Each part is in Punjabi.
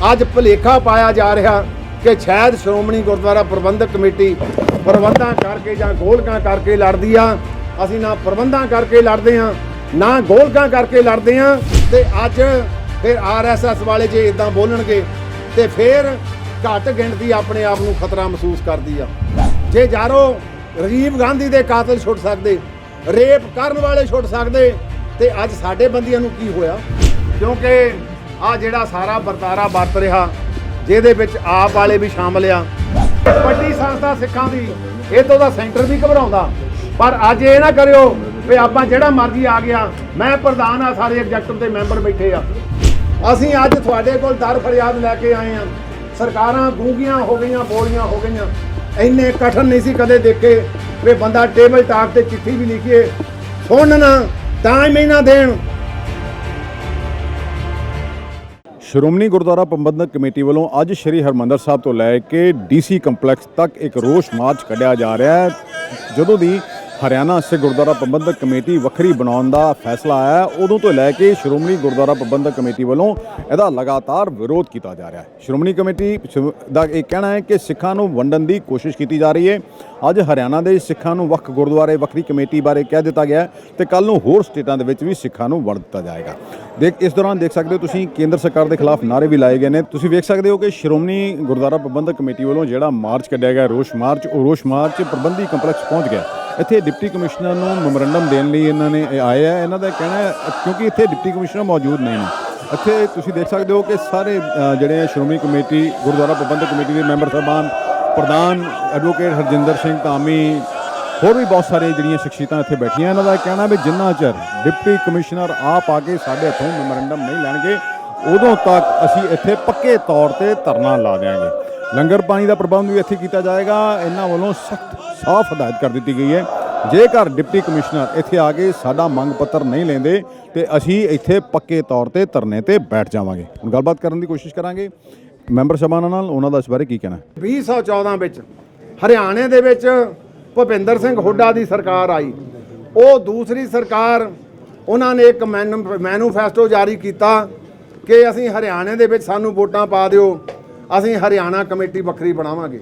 ਅੱਜ ਭੁਲੇਖਾ ਪਾਇਆ ਜਾ ਰਿਹਾ ਕਿ ਸ਼ਾਇਦ ਸ਼੍ਰੋਮਣੀ ਗੁਰਦੁਆਰਾ ਪ੍ਰਬੰਧਕ ਕਮੇਟੀ ਪ੍ਰਬੰਧਾਂ ਕਰਕੇ ਜਾਂ ਗੋਲਕਾਂ ਕਰਕੇ ਲੜਦੀ ਆ। ਅਸੀਂ ਨਾ ਪ੍ਰਬੰਧਾਂ ਕਰਕੇ ਲੜਦੇ ਆ ਨਾ ਗੋਲਕਾਂ ਕਰਕੇ ਲੜਦੇ ਆ। ਤੇ ਅੱਜ ਫਿਰ RSS ਵਾਲੇ ਜੇ ਇਦਾਂ ਬੋਲਣਗੇ ਤੇ ਫਿਰ ਘੱਟ ਗਿਣਤੀ ਆਪਣੇ ਆਪ ਨੂੰ ਖਤਰਾ ਮਹਿਸੂਸ ਕਰਦੀ ਆ। ਜੇ ਯਾਰੋ ਰਾਜੀਵ ਗਾਂਧੀ ਦੇ ਕਾਤਲ ਛੁੱਟ ਸਕਦੇ, ਰੇਪ ਕਰਨ ਵਾਲੇ ਛੁੱਟ ਸਕਦੇ, ਤੇ ਅੱਜ ਸਾਡੇ ਬੰਦੀਆਂ ਨੂੰ ਕੀ ਹੋਇਆ? ਕਿਉਂਕਿ ਆ ਜਿਹੜਾ ਸਾਰਾ ਵਰਤਾਰਾ ਵਰਤ ਰਿਹਾ ਜਿਹਦੇ ਵਿੱਚ ਆਪ ਵਾਲੇ ਵੀ ਸ਼ਾਮਲ ਆ। ਵੱਡੀ ਸੰਸਥਾ ਸਿੱਖਾਂ ਦੀ, ਇਹ ਤੋਂ ਦਾ ਸੈਂਟਰ ਵੀ ਘਬਰਾਉਂਦਾ। ਪਰ ਅੱਜ ਇਹ ਨਾ ਕਰਿਓ ਵੀ ਆਪਾਂ ਜਿਹੜਾ ਮਰਜ਼ੀ ਆ ਗਿਆ, ਮੈਂ ਪ੍ਰਧਾਨ ਆ, ਸਾਰੇ ਐਗਜ਼ੈਕਟਿਵ ਦੇ ਮੈਂਬਰ ਬੈਠੇ ਆ। ਅਸੀਂ ਅੱਜ ਤੁਹਾਡੇ ਕੋਲ ਦਰ ਫਰਿਆਦ ਲੈ ਕੇ ਆਏ ਆ। ਸਰਕਾਰਾਂ ਗੂੰਗੀਆਂ ਹੋ ਗਈਆਂ, ਬੋਲੀਆਂ ਹੋ ਗਈਆਂ। ਇੰਨੇ ਕਠਨ ਨਹੀਂ ਸੀ ਕਦੇ ਦੇਖੇ ਵੀ ਬੰਦਾ ਟੇਬਲ ਟਾਕ ਤੇ ਚਿੱਠੀ ਵੀ ਲਿਖੀਏ, ਸੁਣਨ ਟਾਈਮ ਹੀ ਨਾ ਦੇਣ। ਸ਼੍ਰੋਮਣੀ ਗੁਰਦੁਆਰਾ ਪ੍ਰਬੰਧਕ ਕਮੇਟੀ ਵੱਲੋਂ ਅੱਜ ਸ਼੍ਰੀ ਹਰਿਮੰਦਰ ਸਾਹਿਬ ਤੋਂ ਲੈ ਕੇ DC ਕੰਪਲੈਕਸ ਤੱਕ ਇੱਕ ਰੋਸ ਮਾਰਚ ਕੱਢਿਆ ਜਾ ਰਿਹਾ ਹੈ। ਜਦੋਂ ਦੀ ਹਰਿਆਣਾ ਸਿੱਖ ਗੁਰਦੁਆਰਾ ਪ੍ਰਬੰਧਕ ਕਮੇਟੀ ਵੱਖਰੀ ਬਣਾਉਣ ਦਾ ਫੈਸਲਾ ਆਇਆ, ਉਦੋਂ ਤੋਂ ਲੈ ਕੇ ਸ਼੍ਰੋਮਣੀ ਗੁਰਦੁਆਰਾ ਪ੍ਰਬੰਧਕ ਕਮੇਟੀ ਵੱਲੋਂ ਇਹਦਾ ਲਗਾਤਾਰ ਵਿਰੋਧ ਕੀਤਾ ਜਾ ਰਿਹਾ ਹੈ। ਸ਼੍ਰੋਮਣੀ ਕਮੇਟੀ ਦਾ ਇਹ ਕਹਿਣਾ ਹੈ ਕਿ ਸਿੱਖਾਂ ਨੂੰ ਵੰਡਣ ਦੀ ਕੋਸ਼ਿਸ਼ ਕੀਤੀ ਜਾ ਰਹੀ ਹੈ। ਅੱਜ ਹਰਿਆਣਾ ਦੇ ਸਿੱਖਾਂ ਨੂੰ ਵੱਖ ਗੁਰਦੁਆਰੇ ਵੱਖਰੀ ਕਮੇਟੀ ਬਾਰੇ ਕਹਿ ਦਿੱਤਾ ਗਿਆ ਤੇ ਕੱਲ੍ਹ ਨੂੰ ਹੋਰ ਸਟੇਟਾਂ ਦੇ ਵਿੱਚ ਵੀ ਸਿੱਖਾਂ ਨੂੰ ਵੰਡ ਦਿੱਤਾ ਜਾਏਗਾ। ਇਸ ਦੌਰਾਨ ਦੇਖ ਸਕਦੇ ਹੋ ਤੁਸੀਂ ਕੇਂਦਰ ਸਰਕਾਰ ਦੇ ਖਿਲਾਫ ਨਾਅਰੇ ਵੀ ਲਾਏ ਗਏ ਨੇ। ਤੁਸੀਂ ਵੇਖ ਸਕਦੇ ਹੋ ਕਿ ਸ਼੍ਰੋਮਣੀ ਗੁਰਦੁਆਰਾ ਪ੍ਰਬੰਧਕ ਕਮੇਟੀ ਵੱਲੋਂ ਜਿਹੜਾ ਮਾਰਚ ਕੱਢਿਆ ਗਿਆ ਰੋਸ ਮਾਰਚ, ਉਹ ਰੋਸ ਮਾਰਚ ਪ੍ਰਬੰਧਕੀ ਕੰਪਲੈਕਸ ਪਹੁੰਚ ਗਿਆ। ਇੱਥੇ ਡਿਪਟੀ ਕਮਿਸ਼ਨਰ ਨੂੰ ਮੈਮੋਰੰਡਮ ਦੇਣ ਲਈ ਇਹਨਾਂ ਨੇ ਆਏ ਆ। ਇਹਨਾਂ ਦਾ ਕਹਿਣਾ ਹੈ ਕਿਉਂਕਿ ਇੱਥੇ ਡਿਪਟੀ ਕਮਿਸ਼ਨਰ ਮੌਜੂਦ ਨਹੀਂ ਨੇ। ਇੱਥੇ ਤੁਸੀਂ ਦੇਖ ਸਕਦੇ ਹੋ ਕਿ ਸਾਰੇ ਜਿਹੜੇ ਸ਼੍ਰੋਮਣੀ ਕਮੇਟੀ ਗੁਰਦੁਆਰਾ ਪ੍ਰਬੰਧਕ ਕਮੇਟੀ ਦੇ ਮੈਂਬਰ ਸਾਹਿਬਾਨ, ਪ੍ਰਧਾਨ ਐਡਵੋਕੇਟ ਹਰਜਿੰਦਰ ਸਿੰਘ ਧਾਮੀ, ਹੋਰ ਵੀ ਬਹੁਤ ਸਾਰੇ ਜਿਹੜੀਆਂ ਸ਼ਖਸੀਅਤਾਂ ਇੱਥੇ ਬੈਠੀਆਂ। ਇਹਨਾਂ ਦਾ ਕਹਿਣਾ ਵੀ ਜਿੰਨਾ ਚਿਰ ਡਿਪਟੀ ਕਮਿਸ਼ਨਰ ਆਪ ਆ ਕੇ ਸਾਡੇ ਹੱਥੋਂ ਮੈਮੋਰੰਡਮ ਨਹੀਂ ਲੈਣਗੇ, ਉਦੋਂ ਤੱਕ ਅਸੀਂ ਇੱਥੇ ਪੱਕੇ ਤੌਰ ਤੇ ਧਰਨਾ ਲਾ ਦਿਆਂਗੇ। ਲੰਗਰ ਪਾਣੀ ਦਾ ਪ੍ਰਬੰਧ ਵੀ ਇੱਥੇ ਕੀਤਾ ਜਾਏਗਾ। ਇਹਨਾਂ ਵੱਲੋਂ ਸਖਤ ਸਾਫ਼ ਹਦਾਇਤ ਕਰ ਦਿੱਤੀ ਗਈ ਹੈ, ਜੇਕਰ ਡਿਪਟੀ ਕਮਿਸ਼ਨਰ ਇੱਥੇ ਆ ਕੇ ਸਾਡਾ ਮੰਗ ਪੱਤਰ ਨਹੀਂ ਲੈਂਦੇ ਤੇ ਅਸੀਂ ਇੱਥੇ ਪੱਕੇ ਤੌਰ ਤੇ ਧਰਨੇ ਤੇ ਬੈਠ ਜਾਵਾਂਗੇ। ਹੁਣ ਗੱਲਬਾਤ ਕਰਨ ਦੀ ਕੋਸ਼ਿਸ਼ ਕਰਾਂਗੇ ਮੈਂਬਰ ਸਾਹਿਬਾਨਾਂ ਨਾਲ, ਉਹਨਾਂ ਦਾ ਇਸ ਬਾਰੇ ਕੀ ਕਹਿਣਾ। 2014 ਵਿੱਚ ਹਰਿਆਣੇ ਦੇ ਵਿੱਚ ਭੁਪਿੰਦਰ ਸਿੰਘ ਹੁੱਡਾ ਦੀ ਸਰਕਾਰ ਆਈ। ਉਹ ਦੂਸਰੀ ਸਰਕਾਰ, ਉਹਨਾਂ ਨੇ ਇੱਕ ਮੈਨੂਫੈਸਟੋ ਜਾਰੀ ਕੀਤਾ ਕਿ ਅਸੀਂ ਹਰਿਆਣੇ ਦੇ ਵਿੱਚ ਸਾਨੂੰ ਵੋਟਾਂ ਪਾ ਦਿਓ, ਅਸੀਂ ਹਰਿਆਣਾ ਕਮੇਟੀ ਵੱਖਰੀ ਬਣਾਵਾਂਗੇ।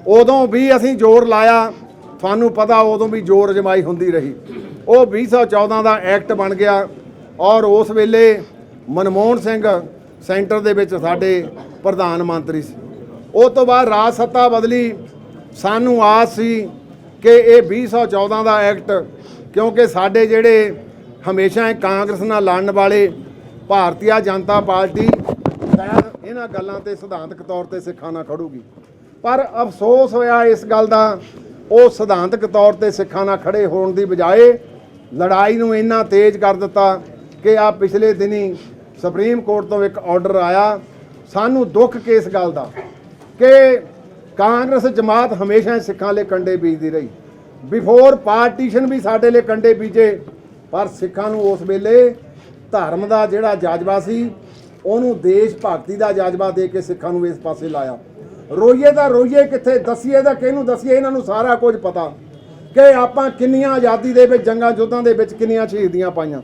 ਉਦੋਂ ਵੀ ਅਸੀਂ ਜ਼ੋਰ ਲਾਇਆ, ਤੁਹਾਨੂੰ ਪਤਾ ਉਦੋਂ ਵੀ ਜ਼ੋਰ ਅਜਮਾਈ ਹੁੰਦੀ ਰਹੀ। ਉਹ 2014 ਦਾ ਐਕਟ ਬਣ ਗਿਆ ਔਰ ਉਸ ਵੇਲੇ ਮਨਮੋਹਨ ਸਿੰਘ ਸੈਂਟਰ ਦੇ ਵਿੱਚ ਸਾਡੇ ਪ੍ਰਧਾਨ ਮੰਤਰੀ ਸੀ। ਉਸ ਤੋਂ ਬਾਅਦ ਰਾਜ ਸੱਤਾ ਬਦਲੀ। ਸਾਨੂੰ ਆਸ ਸੀ ਕਿ ਇਹ 2014 ਦਾ ਐਕਟ, ਕਿਉਂਕਿ ਸਾਡੇ ਜਿਹੜੇ ਹਮੇਸ਼ਾ ਕਾਂਗਰਸ ਨਾਲ ਲੜਨ ਵਾਲੇ ਭਾਰਤੀ ਜਨਤਾ ਪਾਰਟੀ ਸ਼ਾਇਦ ਇਹਨਾਂ ਗੱਲਾਂ ਤੇ ਸਿਧਾਂਤਕ ਤੌਰ ਤੇ ਸਿੱਖਾਂ ਨਾਲ ਖੜੂਗੀ। ਪਰ ਅਫਸੋਸ ਹੋਇਆ ਇਸ ਗੱਲ ਦਾ, ਉਹ ਸਿਧਾਂਤਕ ਤੌਰ ਤੇ ਸਿੱਖਾਂ ਨਾਲ ਖੜੇ ਹੋਣ ਦੀ ਬਜਾਏ ਲੜਾਈ ਨੂੰ ਇੰਨਾ ਤੇਜ਼ ਕਰ ਦਿੱਤਾ ਕਿ ਆ ਪਿਛਲੇ ਦਿਨੀ ਸੁਪਰੀਮ ਕੋਰਟ ਤੋਂ ਇੱਕ ਆਰਡਰ ਆਇਆ। ਸਾਨੂੰ ਦੁੱਖ ਕਿਸ ਗੱਲ ਦਾ ਕਿ ਕਾਂਗਰਸ ਜਮਾਤ ਹਮੇਸ਼ਾ ਸਿੱਖਾਂ ਲਈ ਕੰਡੇ ਬੀਜਦੀ ਰਹੀ। ਬਿਫੋਰ ਪਾਰਟੀਸ਼ਨ ਵੀ ਸਾਡੇ ਲਈ ਕੰਡੇ ਬੀਜੇ, ਪਰ ਸਿੱਖਾਂ ਨੂੰ ਉਸ ਵੇਲੇ ਧਰਮ ਦਾ ਜਿਹੜਾ ਜਜ਼ਬਾ ਸੀ, ਉਹਨੂੰ ਦੇਸ਼ ਭਗਤੀ ਦਾ ਜਜ਼ਬਾ ਦੇ ਕੇ ਸਿੱਖਾਂ ਨੂੰ ਇਸ ਪਾਸੇ ਲਾਇਆ। ਰੋਈਏ ਤਾਂ ਰੋਈਏ ਕਿੱਥੇ, ਦਸੀਏ ਤਾਂ ਕਿਹਨੂੰ ਦਸੀਏ? ਇਹਨਾਂ ਨੂੰ ਸਾਰਾ ਕੁਝ ਪਤਾ ਕਿ ਆਪਾਂ ਕਿੰਨੀਆਂ ਆਜ਼ਾਦੀ ਦੇ ਵਿੱਚ, ਜੰਗਾਂ ਯੁੱਧਾਂ ਦੇ ਵਿੱਚ ਕਿੰਨੀਆਂ ਸ਼ਹੀਦੀਆਂ ਪਾਈਆਂ।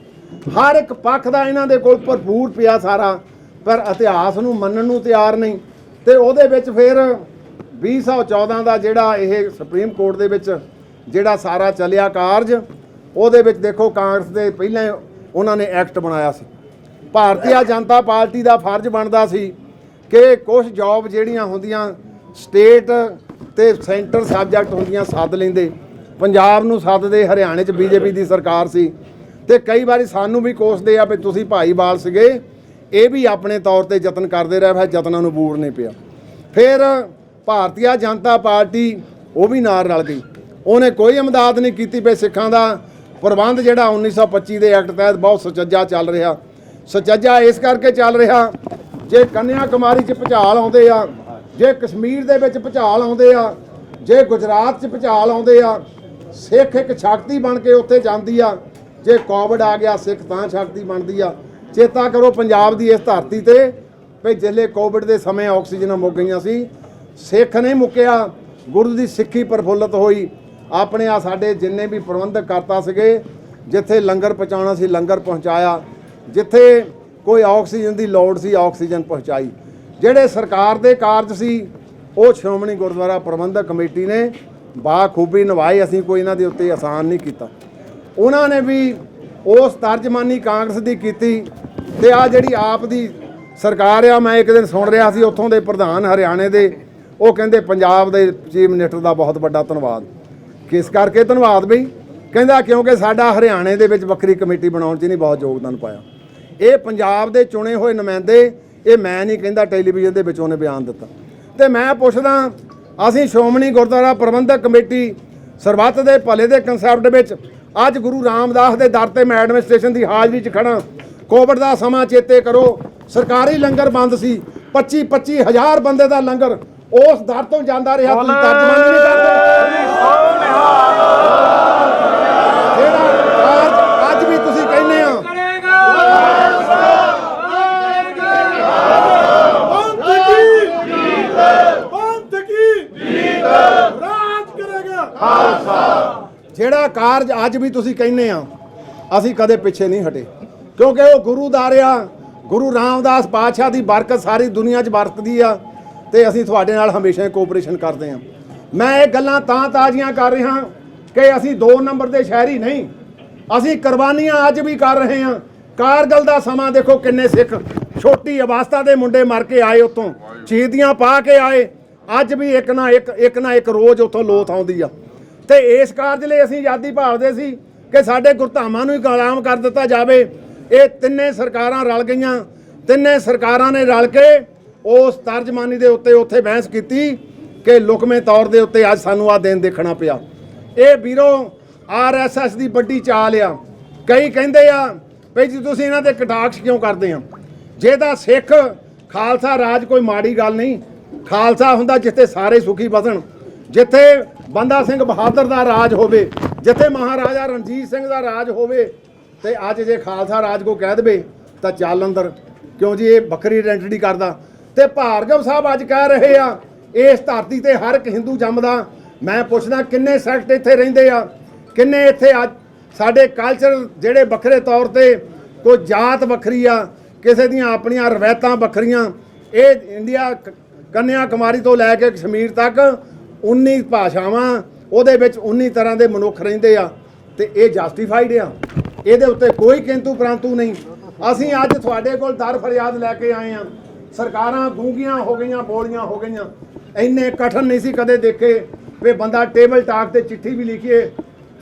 ਹਰ ਇੱਕ ਪੱਖ ਦਾ ਇਹਨਾਂ ਦੇ ਕੋਲ ਭਰਪੂਰ ਪਿਆ ਸਾਰਾ, ਪਰ ਇਤਿਹਾਸ ਨੂੰ ਮੰਨਣ ਨੂੰ ਤਿਆਰ ਨਹੀਂ। ਤੇ ਉਹਦੇ ਵਿੱਚ ਫਿਰ 2014 ਦਾ ਜਿਹੜਾ ਇਹ ਸੁਪਰੀਮ ਕੋਰਟ ਦੇ ਵਿੱਚ ਜਿਹੜਾ ਸਾਰਾ ਚੱਲਿਆ ਕਾਰਜ, ਉਹਦੇ ਵਿੱਚ ਦੇਖੋ ਕਾਂਗਰਸ ਦੇ ਪਹਿਲਾਂ ਉਹਨਾਂ ਨੇ ਐਕਟ ਬਣਾਇਆ ਸੀ। ਭਾਰਤੀ ਜਨਤਾ ਪਾਰਟੀ ਦਾ ਫਰਜ਼ ਬਣਦਾ ਸੀ ਕਿ ਕੁਝ ਜੌਬ ਜਿਹੜੀਆਂ ਹੁੰਦੀਆਂ ਸਟੇਟ ਤੇ ਸੈਂਟਰ ਸਬਜੈਕਟ ਹੁੰਦੀਆਂ ਸੱਦ ਲੈਂਦੇ। ਪੰਜਾਬ ਨੂੰ ਸੱਦਦੇ, ਹਰਿਆਣੇ 'ਚ BJP ਦੀ ਸਰਕਾਰ ਸੀ ਤੇ ਕਈ ਵਾਰੀ ਸਾਨੂੰ ਵੀ ਕੋਸਦੇ ਆ ਵੀ ਤੁਸੀਂ ਭਾਈਵਾਲ ਸੀਗੇ। ਇਹ ਵੀ ਆਪਣੇ ਤੌਰ ਤੇ ਯਤਨ ਕਰਦੇ ਰਹੇ, ਫਿਰ ਯਤਨਾਂ ਨੂੰ ਬੂਰ ਨਹੀਂ ਪਿਆ। ਫਿਰ ਭਾਰਤੀ ਜਨਤਾ ਪਾਰਟੀ ਉਹ ਵੀ ਨਾਲ ਰਲ ਗਈ। ਉਹਨੇ ਕੋਈ ਇਮਦਾਦ ਨਹੀਂ ਕੀਤੀ ਵੀ ਸਿੱਖਾਂ ਦਾ ਪ੍ਰਬੰਧ ਜਿਹੜਾ 1925 ਦੇ ਐਕਟ ਤਹਿਤ ਬਹੁਤ ਸੁਚੱਜਾ ਚੱਲ ਰਿਹਾ। ਸੁਚੱਜਾ ਇਸ ਕਰਕੇ ਚੱਲ ਰਿਹਾ, ਜੇ ਕੰਨਿਆ ਕੁਮਾਰੀ 'ਚ ਭੁਚਾਲ ਆਉਂਦੇ ਆ, ਜੇ ਕਸ਼ਮੀਰ ਦੇ ਵਿੱਚ ਭੁਚਾਲ ਆਉਂਦੇ ਆ, ਜੇ ਗੁਜਰਾਤ 'ਚ ਭੁਚਾਲ ਆਉਂਦੇ ਆ, ਸਿੱਖ ਇੱਕ ਸ਼ਕਤੀ ਬਣ ਕੇ ਉੱਥੇ ਜਾਂਦੀ ਆ। ਜੇ ਕੋਵਿਡ ਆ ਗਿਆ, ਸਿੱਖ ਤਾਂ ਸ਼ਕਤੀ ਬਣਦੀ ਆ। ਚੇਤਾ ਕਰੋ ਪੰਜਾਬ ਦੀ ਇਸ ਧਰਤੀ ਤੇ ਵੀ ਜਿਸਲੇ ਕੋਵਿਡ ਦੇ ਸਮੇਂ ਆਕਸੀਜਨਾਂ ਮੁੱਕ ਗਈਆਂ ਸੀ, ਸਿੱਖ ਨਹੀਂ ਮੁੱਕਿਆ, ਗੁਰੂ ਦੀ ਸਿੱਖੀ ਪ੍ਰਫੁੱਲਤ ਹੋਈ। ਆਪਣੇ ਆ ਸਾਡੇ ਜਿੰਨੇ ਵੀ ਪ੍ਰਬੰਧਕ ਕਰਤਾ ਸੀਗੇ, ਜਿੱਥੇ ਲੰਗਰ ਪਹੁੰਚਾਉਣਾ ਸੀ ਲੰਗਰ ਪਹੁੰਚਾਇਆ, ਜਿੱਥੇ ਕੋਈ ਆਕਸੀਜਨ ਦੀ ਲੋੜ ਸੀ ਆਕਸੀਜਨ ਪਹੁੰਚਾਈ। ਜਿਹੜੇ ਸਰਕਾਰ ਦੇ ਕਾਰਜ ਸੀ ਉਹ ਸ਼੍ਰੋਮਣੀ ਗੁਰਦੁਆਰਾ ਪ੍ਰਬੰਧਕ ਕਮੇਟੀ ਨੇ ਬਾਖੂਬੀ ਨਿਭਾਏ। ਅਸੀਂ ਕੋਈ ਇਹਨਾਂ ਦੇ ਉੱਤੇ ਆਸਾਨ ਨਹੀਂ ਕੀਤਾ। ਉਹਨਾਂ ਨੇ ਵੀ ਉਸ ਤਰਜਮਾਨੀ ਕਾਂਗਰਸ ਦੀ ਕੀਤੀ ਤੇ ਆ ਜਿਹੜੀ ਆਪ ਦੀ ਸਰਕਾਰ ਆ, ਮੈਂ ਇੱਕ ਦਿਨ ਸੁਣ ਰਿਹਾ ਸੀ ਉੱਥੋਂ ਦੇ ਪ੍ਰਧਾਨ ਹਰਿਆਣੇ ਦੇ, ਉਹ ਕਹਿੰਦੇ ਪੰਜਾਬ ਦੇ ਚੀਫ ਮਿਨਿਸਟਰ ਦਾ ਬਹੁਤ ਵੱਡਾ ਧੰਨਵਾਦ। ਕਿਸ ਕਰਕੇ ਧੰਨਵਾਦ ਬਈ? ਕਹਿੰਦਾ ਕਿਉਂਕਿ ਸਾਡਾ ਹਰਿਆਣੇ ਦੇ ਵਿੱਚ ਵੱਖਰੀ ਕਮੇਟੀ ਬਣਾਉਣ 'ਚ ਨਹੀਂ ਬਹੁਤ ਯੋਗਦਾਨ ਪਾਇਆ। ਇਹ ਪੰਜਾਬ ਦੇ ਚੁਣੇ ਹੋਏ ਨੁਮਾਇੰਦੇ, ਇਹ ਮੈਂ ਨਹੀਂ ਕਹਿੰਦਾ, ਟੈਲੀਵਿਜ਼ਨ ਦੇ ਵਿੱਚ ਉਹਨੇ ਬਿਆਨ ਦਿੱਤਾ। ਤੇ ਮੈਂ ਪੁੱਛਦਾ, ਅਸੀਂ ਸ਼੍ਰੋਮਣੀ ਗੁਰਦੁਆਰਾ ਪ੍ਰਬੰਧਕ ਕਮੇਟੀ ਸਰਬੱਤ ਦੇ ਭਲੇ ਦੇ ਕਨਸੈਪਟ ਵਿੱਚ ਅੱਜ ਗੁਰੂ ਰਾਮਦਾਸ ਦੇ ਦਰ ਤੇ ਮੈਂ ਐਡਮਿਨਿਸਟ੍ਰੇਸ਼ਨ ਦੀ ਹਾਜ਼ਰੀ 'ਚ ਖੜਾ। ਕੋਵਿਡ ਦਾ ਸਮਾਂ ਚੇਤੇ ਕਰੋ, ਸਰਕਾਰੀ ਲੰਗਰ ਬੰਦ ਸੀ, 25 ਹਜ਼ਾਰ ਬੰਦੇ ਦਾ ਲੰਗਰ ਉਸ ਦਰ ਤੋਂ ਜਾਂਦਾ ਰਿਹਾ। ਤੁਸੀਂ ਤਰਜਮਾਨੀ ਨਹੀਂ ਕਰਦੇ। ਜਿਹੜਾ ਕਾਰਜ ਅੱਜ ਵੀ ਤੁਸੀਂ ਕਹਿੰਦੇ ਆ ਜਿਹੜਾ ਕਾਰਜ ਅੱਜ ਵੀ ਤੁਸੀਂ ਕਹਿੰਦੇ ਆ, ਅਸੀਂ ਕਦੇ ਪਿੱਛੇ ਨਹੀਂ ਹਟੇ, ਕਿਉਂਕਿ ਉਹ ਗੁਰੂ ਦਾ ਰਿਹਾ। ਗੁਰੂ ਰਾਮਦਾਸ ਪਾਤਸ਼ਾਹ ਦੀ ਬਰਕਤ ਸਾਰੀ ਦੁਨੀਆ 'ਚ ਵਰਤਦੀ ਆ ਤੇ ਅਸੀਂ ਤੁਹਾਡੇ ਨਾਲ ਹਮੇਸ਼ਾ ਕੋਆਪਰੇਸ਼ਨ ਕਰਦੇ ਹਾਂ। ਮੈਂ ਇਹ ਗੱਲਾਂ ਤਾਂ ਤਾਜ਼ੀਆਂ ਕਰ ਰਿਹਾ ਕਿ ਅਸੀਂ 2 ਨੰਬਰ ਦੇ ਸ਼ਹਿਰੀ ਨਹੀਂ, ਅਸੀਂ ਕੁਰਬਾਨੀਆਂ ਅੱਜ ਵੀ ਕਰ ਰਹੇ ਹਾਂ। ਕਾਰਗਲ ਦਾ ਸਮਾਂ ਦੇਖੋ, ਕਿੰਨੇ ਸਿੱਖ ਛੋਟੀ ਅਵਸਥਾ ਦੇ ਮੁੰਡੇ ਮਰ ਕੇ ਆਏ, ਉੱਥੋਂ ਸ਼ਹੀਦੀਆਂ ਪਾ ਕੇ ਆਏ। ਅੱਜ ਵੀ ਇੱਕ ਨਾ ਇੱਕ ਰੋਜ਼ ਉੱਥੋਂ ਲੋਥ ਆਉਂਦੀ ਆ। ਤੇ ਇਸ ਕਾਰਜ ਲਈ ਅਸੀਂ ਆਜ਼ਾਦੀ ਭਾਲਦੇ ਸੀ ਕਿ ਸਾਡੇ ਗੁਰਧਾਮਾਂ ਨੂੰ ਹੀ ਗੁਲਾਮ ਕਰ ਦਿੱਤਾ ਜਾਵੇ। ਇਹ ਤਿੰਨੇ ਸਰਕਾਰਾਂ ਰਲ ਗਈਆਂ, ਤਿੰਨੇ ਸਰਕਾਰਾਂ ਨੇ ਰਲ ਕੇ ਉਸ ਤਰਜਮਾਨੀ ਦੇ ਉੱਤੇ ਉੱਥੇ ਬਹਿਸ ਕੀਤੀ ਕਿ ਲੁਕਵੇਂ ਤੌਰ ਦੇ ਉੱਤੇ ਅੱਜ ਸਾਨੂੰ ਆਹ ਦਿਨ ਦੇਖਣਾ ਪਿਆ। ਇਹ ਵੀਰੋ RSS ਦੀ ਵੱਡੀ ਚਾਲ ਆ। ਕਈ ਕਹਿੰਦੇ ਆ ਵੀ ਜੀ ਤੁਸੀਂ ਇਹਨਾਂ ਦੇ ਕਟਾਕਸ਼ ਕਿਉਂ ਕਰਦੇ ਆ? ਜੇ ਤਾਂ ਸਿੱਖ ਖਾਲਸਾ ਰਾਜ ਕੋਈ ਮਾੜੀ ਗੱਲ ਨਹੀਂ, ਖਾਲਸਾ ਹੁੰਦਾ ਜਿੱਥੇ ਸਾਰੇ ਸੁਖੀ ਵਸਣ, ਜਿੱਥੇ ਬੰਦਾ ਸਿੰਘ ਬਹਾਦਰ ਦਾ ਰਾਜ ਹੋਵੇ, ਜਿੱਥੇ ਮਹਾਰਾਜਾ ਰਣਜੀਤ ਸਿੰਘ ਦਾ ਰਾਜ ਹੋਵੇ। ਤੇ ਅੱਜ ਜੇ ਖਾਲਸਾ ਰਾਜ ਕੋ ਕਹਿ ਦੇਵੇ ਤਾਂ ਚੱਲ ਅੰਦਰ, ਕਿਉਂ ਜੀ ਇਹ ਵੱਖਰੀ ਆਇਡੈਂਟੀਟੀ ਕਰਦਾ। ਤੇ ਭਾਰਗਵ ਸਾਹਿਬ ਅੱਜ ਕਹਿ ਰਹੇ ਆ ਇਸ ਧਰਤੀ ਤੇ ਹਰ ਇੱਕ ਹਿੰਦੂ ਜੰਮਦਾ। ਮੈਂ ਪੁੱਛਦਾ ਕਿੰਨੇ ਸੈਕਟ ਇੱਥੇ ਰਹਿੰਦੇ ਆ, ਕਿੰਨੇ ਇੱਥੇ ਅੱਜ ਸਾਡੇ ਕਲਚਰ ਜਿਹੜੇ ਵੱਖਰੇ ਤੌਰ ਤੇ, ਕੋਈ ਜਾਤ ਵੱਖਰੀ ਆ, ਕਿਸੇ ਦੀਆਂ ਆਪਣੀਆਂ ਰਵਾਇਤਾਂ ਵੱਖਰੀਆਂ। ਇਹ ਇੰਡੀਆ ਕੰਨਿਆ ਕੁਮਾਰੀ ਤੋਂ ਲੈ ਕੇ ਕਸ਼ਮੀਰ ਤੱਕ 19 ਭਾਸ਼ਾਵਾਂ, ਉਹਦੇ ਵਿੱਚ 19 ਤਰ੍ਹਾਂ ਦੇ ਮਨੁੱਖ ਰਹਿੰਦੇ ਆ। ਤੇ ਇਹ ਜਸਟੀਫਾਈਡ ਆ, ਇਹਦੇ ਉੱਤੇ ਕੋਈ ਕਿੰਤੂ ਪ੍ਰੰਤੂ ਨਹੀਂ। ਅਸੀਂ ਅੱਜ ਤੁਹਾਡੇ ਕੋਲ ਦਰ ਫਰਿਆਦ ਲੈ ਕੇ ਆਏ ਆ। ਸਰਕਾਰਾਂ ਗੂੰਗੀਆਂ ਹੋ ਗਈਆਂ, ਬੋਲੀਆਂ ਹੋ ਗਈਆਂ। ਇੰਨੇ ਕਠਨ ਨਹੀਂ ਸੀ ਕਦੇ ਦੇਖੇ ਵੀ ਬੰਦਾ ਟੇਬਲ ਟਾਕ ਤੇ ਚਿੱਠੀ ਵੀ ਲਿਖੀਏ,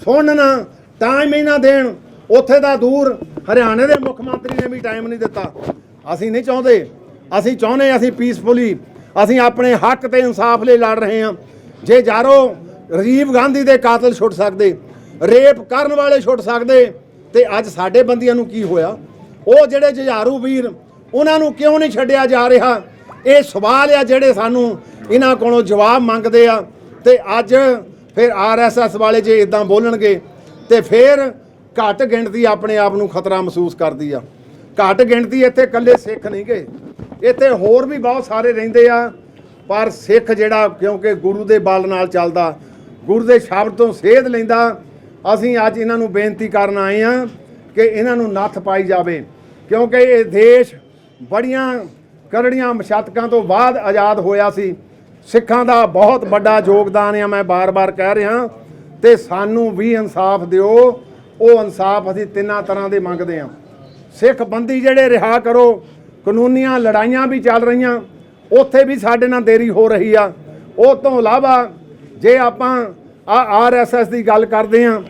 ਸੁਣਨਾ ਟਾਈਮ ਹੀ ਨਾ ਦੇਣ। ਉੱਥੇ ਦਾ ਦੂਰ ਹਰਿਆਣੇ ਦੇ ਮੁੱਖ ਮੰਤਰੀ ਨੇ ਵੀ ਟਾਈਮ ਨਹੀਂ ਦਿੱਤਾ। ਅਸੀਂ ਨਹੀਂ ਚਾਹੁੰਦੇ, ਅਸੀਂ ਚਾਹੁੰਦੇ ਅਸੀਂ ਪੀਸਫੁਲੀ, ਅਸੀਂ ਆਪਣੇ ਹੱਕ ਤੇ ਇਨਸਾਫ ਲਈ ਲੜ ਰਹੇ ਹਾਂ। ਜੇ ਯਾਰੋ ਰਾਜੀਵ ਗਾਂਧੀ ਦੇ ਕਾਤਲ ਛੁੱਟ ਸਕਦੇ, ਰੇਪ ਕਰਨ ਵਾਲੇ ਛੁੱਟ ਸਕਦੇ, ਤੇ ਅੱਜ ਸਾਡੇ ਬੰਦੀਆਂ ਨੂੰ ਕੀ ਹੋਇਆ? ਉਹ ਜਿਹੜੇ ਜੁਝਾਰੂ ਵੀਰ, ਉਹਨਾਂ ਨੂੰ ਕਿਉਂ ਨਹੀਂ ਛੱਡਿਆ ਜਾ ਰਿਹਾ? ਇਹ ਸਵਾਲ ਆ ਜਿਹੜੇ ਸਾਨੂੰ ਇਹਨਾਂ ਕੋਲੋਂ ਜਵਾਬ ਮੰਗਦੇ ਆ। ਤੇ ਅੱਜ ਫਿਰ RSS ਵਾਲੇ ਜੇ ਇਦਾਂ ਬੋਲਣਗੇ ਤੇ ਫਿਰ ਘੱਟ ਗਿਣਤੀ ਆਪਣੇ ਆਪ ਨੂੰ ਖਤਰਾ ਮਹਿਸੂਸ ਕਰਦੀ ਆ। ਘੱਟ ਗਿਣਤੀ ਇੱਥੇ ਇਕੱਲੇ ਸਿੱਖ ਨਹੀਂ ਗਏ, ਇੱਥੇ ਹੋਰ ਵੀ ਬਹੁਤ ਸਾਰੇ ਰਹਿੰਦੇ ਆ। ਪਰ ਸਿੱਖ ਜਿਹੜਾ ਕਿਉਂਕਿ ਗੁਰੂ ਦੇ ਬਲ ਨਾਲ ਚੱਲਦਾ, ਗੁਰੂ ਦੇ ਸ਼ਬਦ ਤੋਂ ਸੇਧ ਲੈਂਦਾ। ਅਸੀਂ ਅੱਜ ਇਹਨਾਂ ਨੂੰ ਬੇਨਤੀ ਕਰਨ ਆਏ ਆ ਕਿ ਇਹਨਾਂ ਨੂੰ ਨੱਥ ਪਾਈ ਜਾਵੇ, ਕਿਉਂਕਿ ਇਹ ਦੇਸ਼ ਬੜੀਆਂ ਕਰੜੀਆਂ ਮਸ਼ੱਤਕਾਂ ਤੋਂ ਬਾਅਦ ਆਜ਼ਾਦ ਹੋਇਆ ਸੀ। ਸਿੱਖਾਂ ਦਾ ਬਹੁਤ ਵੱਡਾ ਯੋਗਦਾਨ ਆ, ਮੈਂ ਬਾਰ-ਬਾਰ ਕਹਿ ਰਿਹਾ। ਤੇ ਸਾਨੂੰ ਵੀ ਇਨਸਾਫ ਦਿਓ। ਉਹ ਇਨਸਾਫ ਅਸੀਂ ਤਿੰਨਾਂ ਤਰ੍ਹਾਂ ਦੇ ਮੰਗਦੇ ਹਾਂ। ਸਿੱਖ ਬੰਦੀ ਜਿਹੜੇ ਰਿਹਾ ਕਰੋ, ਕਾਨੂੰਨੀਆਂ ਲੜਾਈਆਂ ਵੀ ਚੱਲ ਰਹੀਆਂ, ਉੱਥੇ ਵੀ ਸਾਡੇ ਨਾਲ ਦੇਰੀ ਹੋ ਰਹੀ ਆ। ਉਹ ਤੋਂ ਇਲਾਵਾ ਜੇ ਆਪਾਂ RSS ਦੀ ਗੱਲ ਕਰਦੇ ਹਾਂ,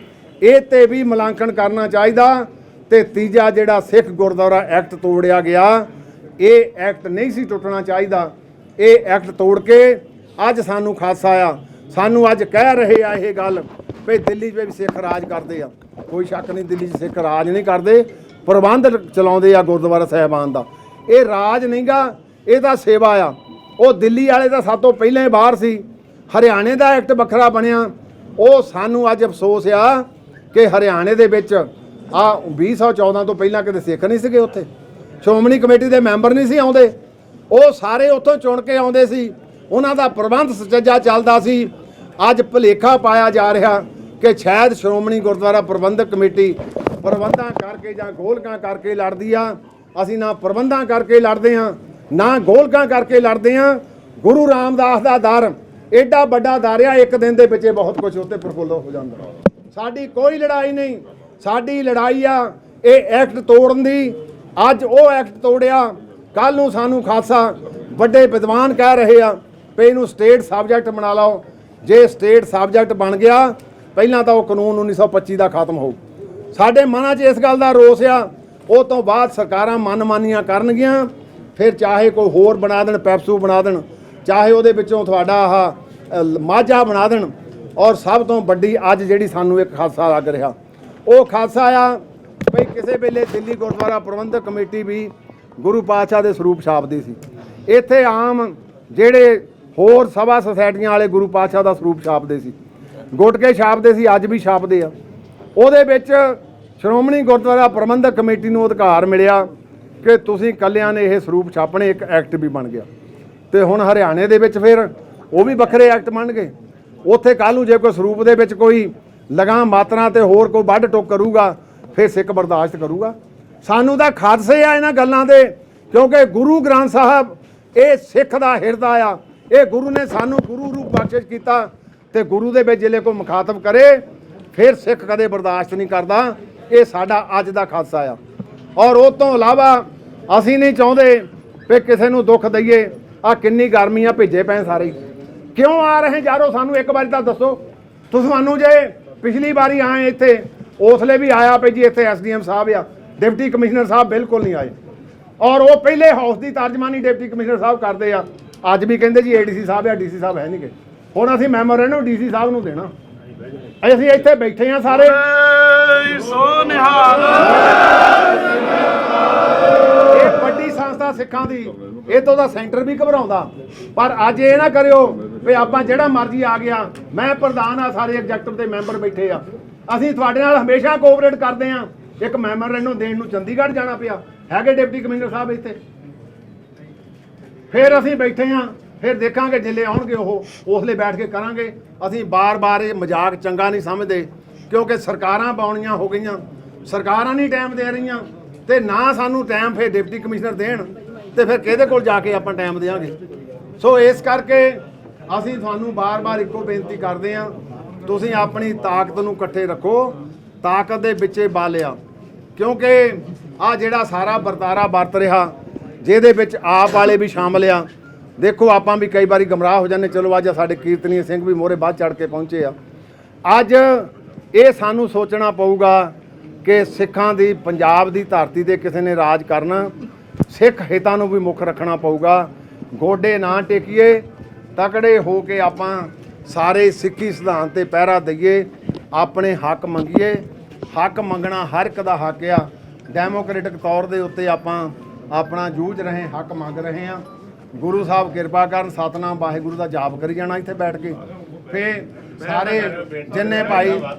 ਇਹ ਤੇ ਵੀ ਮੁਲਾਂਕਣ ਕਰਨਾ ਚਾਹੀਦਾ। ਤੇ ਤੀਜਾ ਜਿਹੜਾ ਸਿੱਖ ਗੁਰਦੁਆਰਾ ਐਕਟ ਤੋੜਿਆ ਗਿਆ, ਇਹ ਐਕਟ ਨਹੀਂ ਸੀ ਟੁੱਟਣਾ ਚਾਹੀਦਾ। ਇਹ ਐਕਟ ਤੋੜ ਕੇ ਅੱਜ ਸਾਨੂੰ ਖਾਸਾ ਆ। ਸਾਨੂੰ ਅੱਜ ਕਹਿ ਰਹੇ ਆ ਇਹ ਗੱਲ ਵੀ ਦਿੱਲੀ 'ਚ ਵੀ ਸਿੱਖ ਰਾਜ ਕਰਦੇ ਆ। ਕੋਈ ਸ਼ੱਕ ਨਹੀਂ, ਦਿੱਲੀ 'ਚ ਸਿੱਖ ਰਾਜ ਨਹੀਂ ਕਰਦੇ, ਪ੍ਰਬੰਧ ਚਲਾਉਂਦੇ ਆ ਗੁਰਦੁਆਰਾ ਸਾਹਿਬਾਨ ਦਾ। ਇਹ ਰਾਜ ਨਹੀਂਗਾ, ਇਹ ਤਾਂ ਸੇਵਾ ਆ। ਉਹ ਦਿੱਲੀ ਵਾਲੇ ਤਾਂ ਸਭ ਤੋਂ ਪਹਿਲਾਂ ਹੀ ਬਾਹਰ ਸੀ। ਹਰਿਆਣੇ ਦਾ ਐਕਟ ਵੱਖਰਾ ਬਣਿਆ। ਉਹ ਸਾਨੂੰ ਅੱਜ ਅਫਸੋਸ ਆ ਕਿ ਹਰਿਆਣੇ ਦੇ ਵਿੱਚ 2014 ਤੋਂ ਪਹਿਲਾਂ ਕਿਤੇ ਸਿੱਖ ਨਹੀਂ ਸੀਗੇ, ਉੱਥੇ ਸ਼੍ਰੋਮਣੀ ਕਮੇਟੀ ਦੇ ਮੈਂਬਰ ਨਹੀਂ ਸੀ ਆਉਂਦੇ। ਉਹ ਸਾਰੇ ਉੱਥੋਂ ਚੁਣ ਕੇ ਆਉਂਦੇ ਸੀ, ਉਹਨਾਂ ਦਾ ਪ੍ਰਬੰਧ ਸੁਚੱਜਾ ਚੱਲਦਾ ਸੀ। ਅੱਜ ਭੁਲੇਖਾ ਪਾਇਆ ਜਾ ਰਿਹਾ ਕਿ ਸ਼ਾਇਦ ਸ਼੍ਰੋਮਣੀ ਗੁਰਦੁਆਰਾ ਪ੍ਰਬੰਧਕ ਕਮੇਟੀ ਪ੍ਰਬੰਧਾਂ ਕਰਕੇ ਜਾਂ ਗੋਲਕਾਂ ਕਰਕੇ ਲੜਦੀ ਆ। ਅਸੀਂ ਨਾ ਪ੍ਰਬੰਧਾਂ ਕਰਕੇ ਲੜਦੇ ਹਾਂ, ਨਾ ਗੋਲਕਾਂ ਕਰਕੇ ਲੜਦੇ ਆ। ਗੁਰੂ ਰਾਮਦਾਸ ਦਾ ਦਰ ਐਡਾ ਵੱਡਾ ਦਰ ਆ, ਇੱਕ ਦਿਨ ਦੇ ਵਿੱਚ ਬਹੁਤ ਕੁਝ ਉੱਤੇ ਪ੍ਰਫੁੱਲ ਹੋ ਜਾਂਦਾ। ਸਾਡੀ ਕੋਈ ਲੜਾਈ ਨਹੀਂ, ਸਾਡੀ ਲੜਾਈ ਆ ਇਹ ਐਕਟ ਤੋੜਨ ਦੀ। ਅੱਜ ਉਹ ਐਕਟ ਤੋੜਿਆ, ਕੱਲ ਨੂੰ ਸਾਨੂੰ ਖਾਲਸਾ ਵੱਡੇ ਵਿਦਵਾਨ ਕਹਿ ਰਹੇ ਆ ਵੀ ਇਹਨੂੰ ਸਟੇਟ ਸਬਜੈਕਟ ਬਣਾ ਲਓ। ਜੇ ਸਟੇਟ ਸਬਜੈਕਟ ਬਣ ਗਿਆ, ਪਹਿਲਾਂ ਤਾਂ ਉਹ ਕਾਨੂੰਨ 1925 ਦਾ ਖਤਮ ਹੋਊ। ਸਾਡੇ ਮਨਾਂ 'ਚ ਇਸ ਗੱਲ ਦਾ ਰੋਸ ਆ। ਉਹ ਤੋਂ ਬਾਅਦ ਸਰਕਾਰਾਂ ਮਨਮਾਨੀਆਂ ਕਰਨਗੀਆਂ, ਫਿਰ ਚਾਹੇ ਕੋਈ ਹੋਰ ਬਣਾ ਦੇਣ, ਪੈਪਸੂ ਬਣਾ ਦੇਣ, ਚਾਹੇ ਉਹਦੇ ਵਿੱਚੋਂ ਤੁਹਾਡਾ ਆਹ ਮਾਝਾ ਬਣਾ ਦੇਣ। ਔਰ ਸਭ ਤੋਂ ਵੱਡੀ ਅੱਜ ਜਿਹੜੀ ਸਾਨੂੰ ਇੱਕ ਖਾਲਸਾ ਲੱਗ ਰਿਹਾ, ਉਹ ਖਾਲਸਾ ਆ ਭਈ ਕਿਸੇ ਵੇਲੇ ਦਿੱਲੀ ਗੁਰਦੁਆਰਾ ਪ੍ਰਬੰਧਕ ਕਮੇਟੀ ਵੀ ਗੁਰੂ ਪਾਤਸ਼ਾਹ ਦੇ ਸਰੂਪ ਛਾਪਦੀ ਸੀ। ਇੱਥੇ ਆਮ ਜਿਹੜੇ ਹੋਰ ਸਭਾ ਸੁਸਾਇਟੀਆਂ ਵਾਲੇ ਗੁਰੂ ਪਾਤਸ਼ਾਹ ਦਾ ਸਰੂਪ ਛਾਪਦੇ ਸੀ, ਗੁਟਕੇ ਛਾਪਦੇ ਸੀ, ਅੱਜ ਵੀ ਛਾਪਦੇ ਆ। ਉਹਦੇ ਵਿੱਚ ਸ਼੍ਰੋਮਣੀ ਗੁਰਦੁਆਰਾ ਪ੍ਰਬੰਧਕ ਕਮੇਟੀ ਨੂੰ ਅਧਿਕਾਰ ਮਿਲਿਆ ਕਿ ਤੁਸੀਂ ਇਕੱਲਿਆਂ ਨੇ ਇਹ ਸਰੂਪ ਛਾਪਣੇ। ਇੱਕ ਐਕਟ ਵੀ ਬਣ ਗਿਆ ਤੇ ਹੁਣ ਹਰਿਆਣੇ ਦੇ ਵਿੱਚ ਫਿਰ ਉਹ ਵੀ ਵੱਖਰੇ ਐਕਟ ਬਣ ਗਏ। ਉੱਥੇ ਕੱਲ੍ਹ ਨੂੰ ਜੇ ਕੋਈ ਸਰੂਪ ਦੇ ਵਿੱਚ ਕੋਈ ਲਗਾਮ ਮਾਤਰਾ ਤੇ ਹੋਰ ਕੋਈ ਵੱਢ ਟੁੱਕ ਕਰੂਗਾ, ਫਿਰ ਸਿੱਖ ਬਰਦਾਸ਼ਤ ਕਰੂਗਾ। ਸਾਨੂੰ ਤਾਂ ਖਾਦਸੇ ਆ ਇਹਨਾਂ ਗੱਲਾਂ ਦੇ, ਕਿਉਂਕਿ ਗੁਰੂ ਗ੍ਰੰਥ ਸਾਹਿਬ ਇਹ ਸਿੱਖ ਦਾ ਹਿਰਦਾ ਆ। ਇਹ ਗੁਰੂ ਨੇ ਸਾਨੂੰ ਗੁਰੂ ਰੂਪ ਬਖਸ਼ਿਸ਼ ਕੀਤਾ ਤੇ ਗੁਰੂ ਦੇ ਵਿੱਚ ਜਿਹੜੇ ਕੋਈ ਮੁਖਾਤਬ ਕਰੇ, ਫਿਰ ਸਿੱਖ ਕਦੇ ਬਰਦਾਸ਼ਤ ਨਹੀਂ ਕਰਦਾ। ਇਹ ਸਾਡਾ ਅੱਜ ਦਾ ਖਾਦਸਾ ਆ। ਔਰ ਉਹ ਤੋਂ ਇਲਾਵਾ ਅਸੀਂ ਨਹੀਂ ਚਾਹੁੰਦੇ ਵੀ ਕਿਸੇ ਨੂੰ ਦੁੱਖ ਦਈਏ। ਆ ਕਿੰਨੀ ਗਰਮੀ ਆ, ਭੇਜੇ ਪਏ ਸਾਰੇ। ਕਿਉਂ ਆ ਰਹੇ ਯਾਰੋ, ਸਾਨੂੰ ਇੱਕ ਵਾਰੀ ਤਾਂ ਦੱਸੋ। ਤੁਹਾਨੂੰ ਜੇ ਪਿਛਲੀ ਵਾਰੀ ਆਏ ਇੱਥੇ, ਉਸਲੇ ਵੀ ਆਇਆ ਪਈ ਜੀ ਇੱਥੇ ਐਸਡੀਐਮ ਸਾਹਿਬ ਆ, ਡਿਪਟੀ ਕਮਿਸ਼ਨਰ ਸਾਹਿਬ ਬਿਲਕੁਲ ਨਹੀਂ ਆਏ। ਔਰ ਉਹ ਪਹਿਲੇ ਹਾਊਸ ਦੀ ਤਰਜਮਾਨੀ ਡਿਪਟੀ ਕਮਿਸ਼ਨਰ ਸਾਹਿਬ ਕਰਦੇ ਆ। ਅੱਜ ਵੀ ਕਹਿੰਦੇ ਜੀ ਏਡੀਸੀ ਸਾਹਿਬ ਆ, ਡੀਸੀ ਸਾਹਿਬ ਹੈ ਨਹੀਂ ਗੇ। ਹੁਣ ਅਸੀਂ ਮੈਮੋਰੈਂਡਮ ਡੀਸੀ ਸਾਹਿਬ ਨੂੰ ਦੇਣਾ। ਅਸੀਂ ਇੱਥੇ ਬੈਠੇ ਆ ਸਾਰੇ। ਇਹ ਵੱਡੀ ਸੰਸਥਾ ਸਿੱਖਾਂ ਦੀ, ਇਹ ਤੋਂ ਦਾ ਸੈਂਟਰ ਵੀ ਘਬਰਾਉਂਦਾ। ਪਰ ਅੱਜ ਇਹ ਨਾ ਕਰਿਓ ਵੀ ਆਪਾਂ ਜਿਹੜਾ ਮਰਜ਼ੀ ਆ ਗਿਆ। ਮੈਂ ਪ੍ਰਧਾਨ ਆ, ਸਾਰੇ ਐਗਜ਼ੈਕਟਿਵ ਦੇ ਮੈਂਬਰ ਬੈਠੇ ਆ। ਅਸੀਂ ਤੁਹਾਡੇ ਨਾਲ ਹਮੇਸ਼ਾ ਕੋਆਪਰੇਟ ਕਰਦੇ ਆ। ਇੱਕ ਮੈਮੋਰੈਂਡਮ ਦੇਣ ਨੂੰ ਚੰਡੀਗੜ੍ਹ ਜਾਣਾ ਪਿਆ, ਹੈਗੇ ਡਿਪਟੀ ਕਮਿਸ਼ਨਰ ਸਾਹਿਬ ਇੱਥੇ। ਫਿਰ ਅਸੀਂ ਬੈਠੇ ਆ, ਫਿਰ ਦੇਖਾਂਗੇ ਜਿੱਲੇ ਆਉਣਗੇ ਉਹ, ਉਸਲੇ ਬੈਠ ਕੇ ਕਰਾਂਗੇ। ਅਸੀਂ ਬਾਰ-ਬਾਰ ਇਹ ਮਜ਼ਾਕ ਚੰਗਾ ਨਹੀਂ ਸਮਝਦੇ, ਕਿਉਂਕਿ ਸਰਕਾਰਾਂ ਪਾਉਣੀਆਂ ਹੋ ਗਈਆਂ, ਸਰਕਾਰਾਂ ਨਹੀਂ ਟਾਈਮ ਦੇ ਰਹੀਆਂ ਤੇ ਨਾ ਸਾਨੂੰ ਟਾਈਮ ਫਿਰ ਡਿਪਟੀ ਕਮਿਸ਼ਨਰ ਦੇਣ ਤੇ ਫਿਰ ਕਿਹਦੇ ਕੋਲ ਜਾ ਕੇ ਆਪਾਂ ਟਾਈਮ ਦੇਵਾਂਗੇ। ਸੋ ਇਸ ਕਰਕੇ ਅਸੀਂ ਤੁਹਾਨੂੰ ਬਾਰ-ਬਾਰ ਇੱਕੋ ਬੇਨਤੀ ਕਰਦੇ ਹਾਂ, ਤੁਸੀਂ ਆਪਣੀ ਤਾਕਤ ਨੂੰ ਇਕੱਠੇ ਰੱਖੋ, ਤਾਕਤ ਦੇ ਵਿੱਚੇ ਬਾਲਿਆ। ਕਿਉਂਕਿ ਆ ਜਿਹੜਾ ਸਾਰਾ ਵਰਤਾਰਾ ਵਰਤ ਰਿਹਾ, ਜਿਹਦੇ ਵਿੱਚ ਆਪ ਵਾਲੇ ਵੀ ਸ਼ਾਮਲ ਆ। ਦੇਖੋ ਆਪਾਂ ਵੀ ਕਈ ਵਾਰੀ ਗਮਰਾਹ ਹੋ ਜਾਂਦੇ। ਚਲੋ ਅੱਜ ਸਾਡੇ ਕੀਰਤਨੀਏ ਸਿੰਘ ਵੀ ਮੋਹਰੇ ਵੱਧ ਚੜ ਕੇ ਪਹੁੰਚੇ ਆ। ਅੱਜ ਇਹ ਸਾਨੂੰ ਸੋਚਣਾ ਪਊਗਾ ਕਿ ਸਿੱਖਾਂ ਦੀ ਪੰਜਾਬ ਦੀ ਧਰਤੀ ਤੇ ਕਿਸੇ ਨੇ ਰਾਜ ਕਰਨਾ, ਸਿੱਖ ਹਿੱਤਾਂ ਨੂੰ ਵੀ ਮੁੱਖ ਰੱਖਣਾ ਪਊਗਾ। ਗੋਡੇ ਨਾ ਟੇਕੀਏ, ਤਕੜੇ ਹੋ ਕੇ ਆਪਾਂ ਸਾਰੇ ਸਿੱਖੀ ਸਿਧਾਂਤ ਤੇ ਪਹਿਰਾ ਦਈਏ, ਆਪਣੇ ਹੱਕ ਮੰਗੀਏ। ਹੱਕ ਮੰਗਣਾ ਹਰ ਇੱਕ ਦਾ ਹੱਕ ਆ। ਡੈਮੋਕ੍ਰੈਟਿਕ ਤੌਰ ਦੇ ਉੱਤੇ ਆਪਾਂ ਆਪਣਾ ਜੂਝ ਰਹੇ, ਹੱਕ ਮੰਗ ਰਹੇ ਹਾਂ। ਗੁਰੂ ਸਾਹਿਬ ਕਿਰਪਾ ਕਰਨ, ਸਤਨਾਮ ਵਾਹਿਗੁਰੂ ਦਾ ਜਾਪ ਕਰੀ ਜਾਣਾ ਇੱਥੇ ਬੈਠ ਕੇ। ਫਿਰ ਸਾਰੇ ਜਿੰਨੇ ਭਾਈ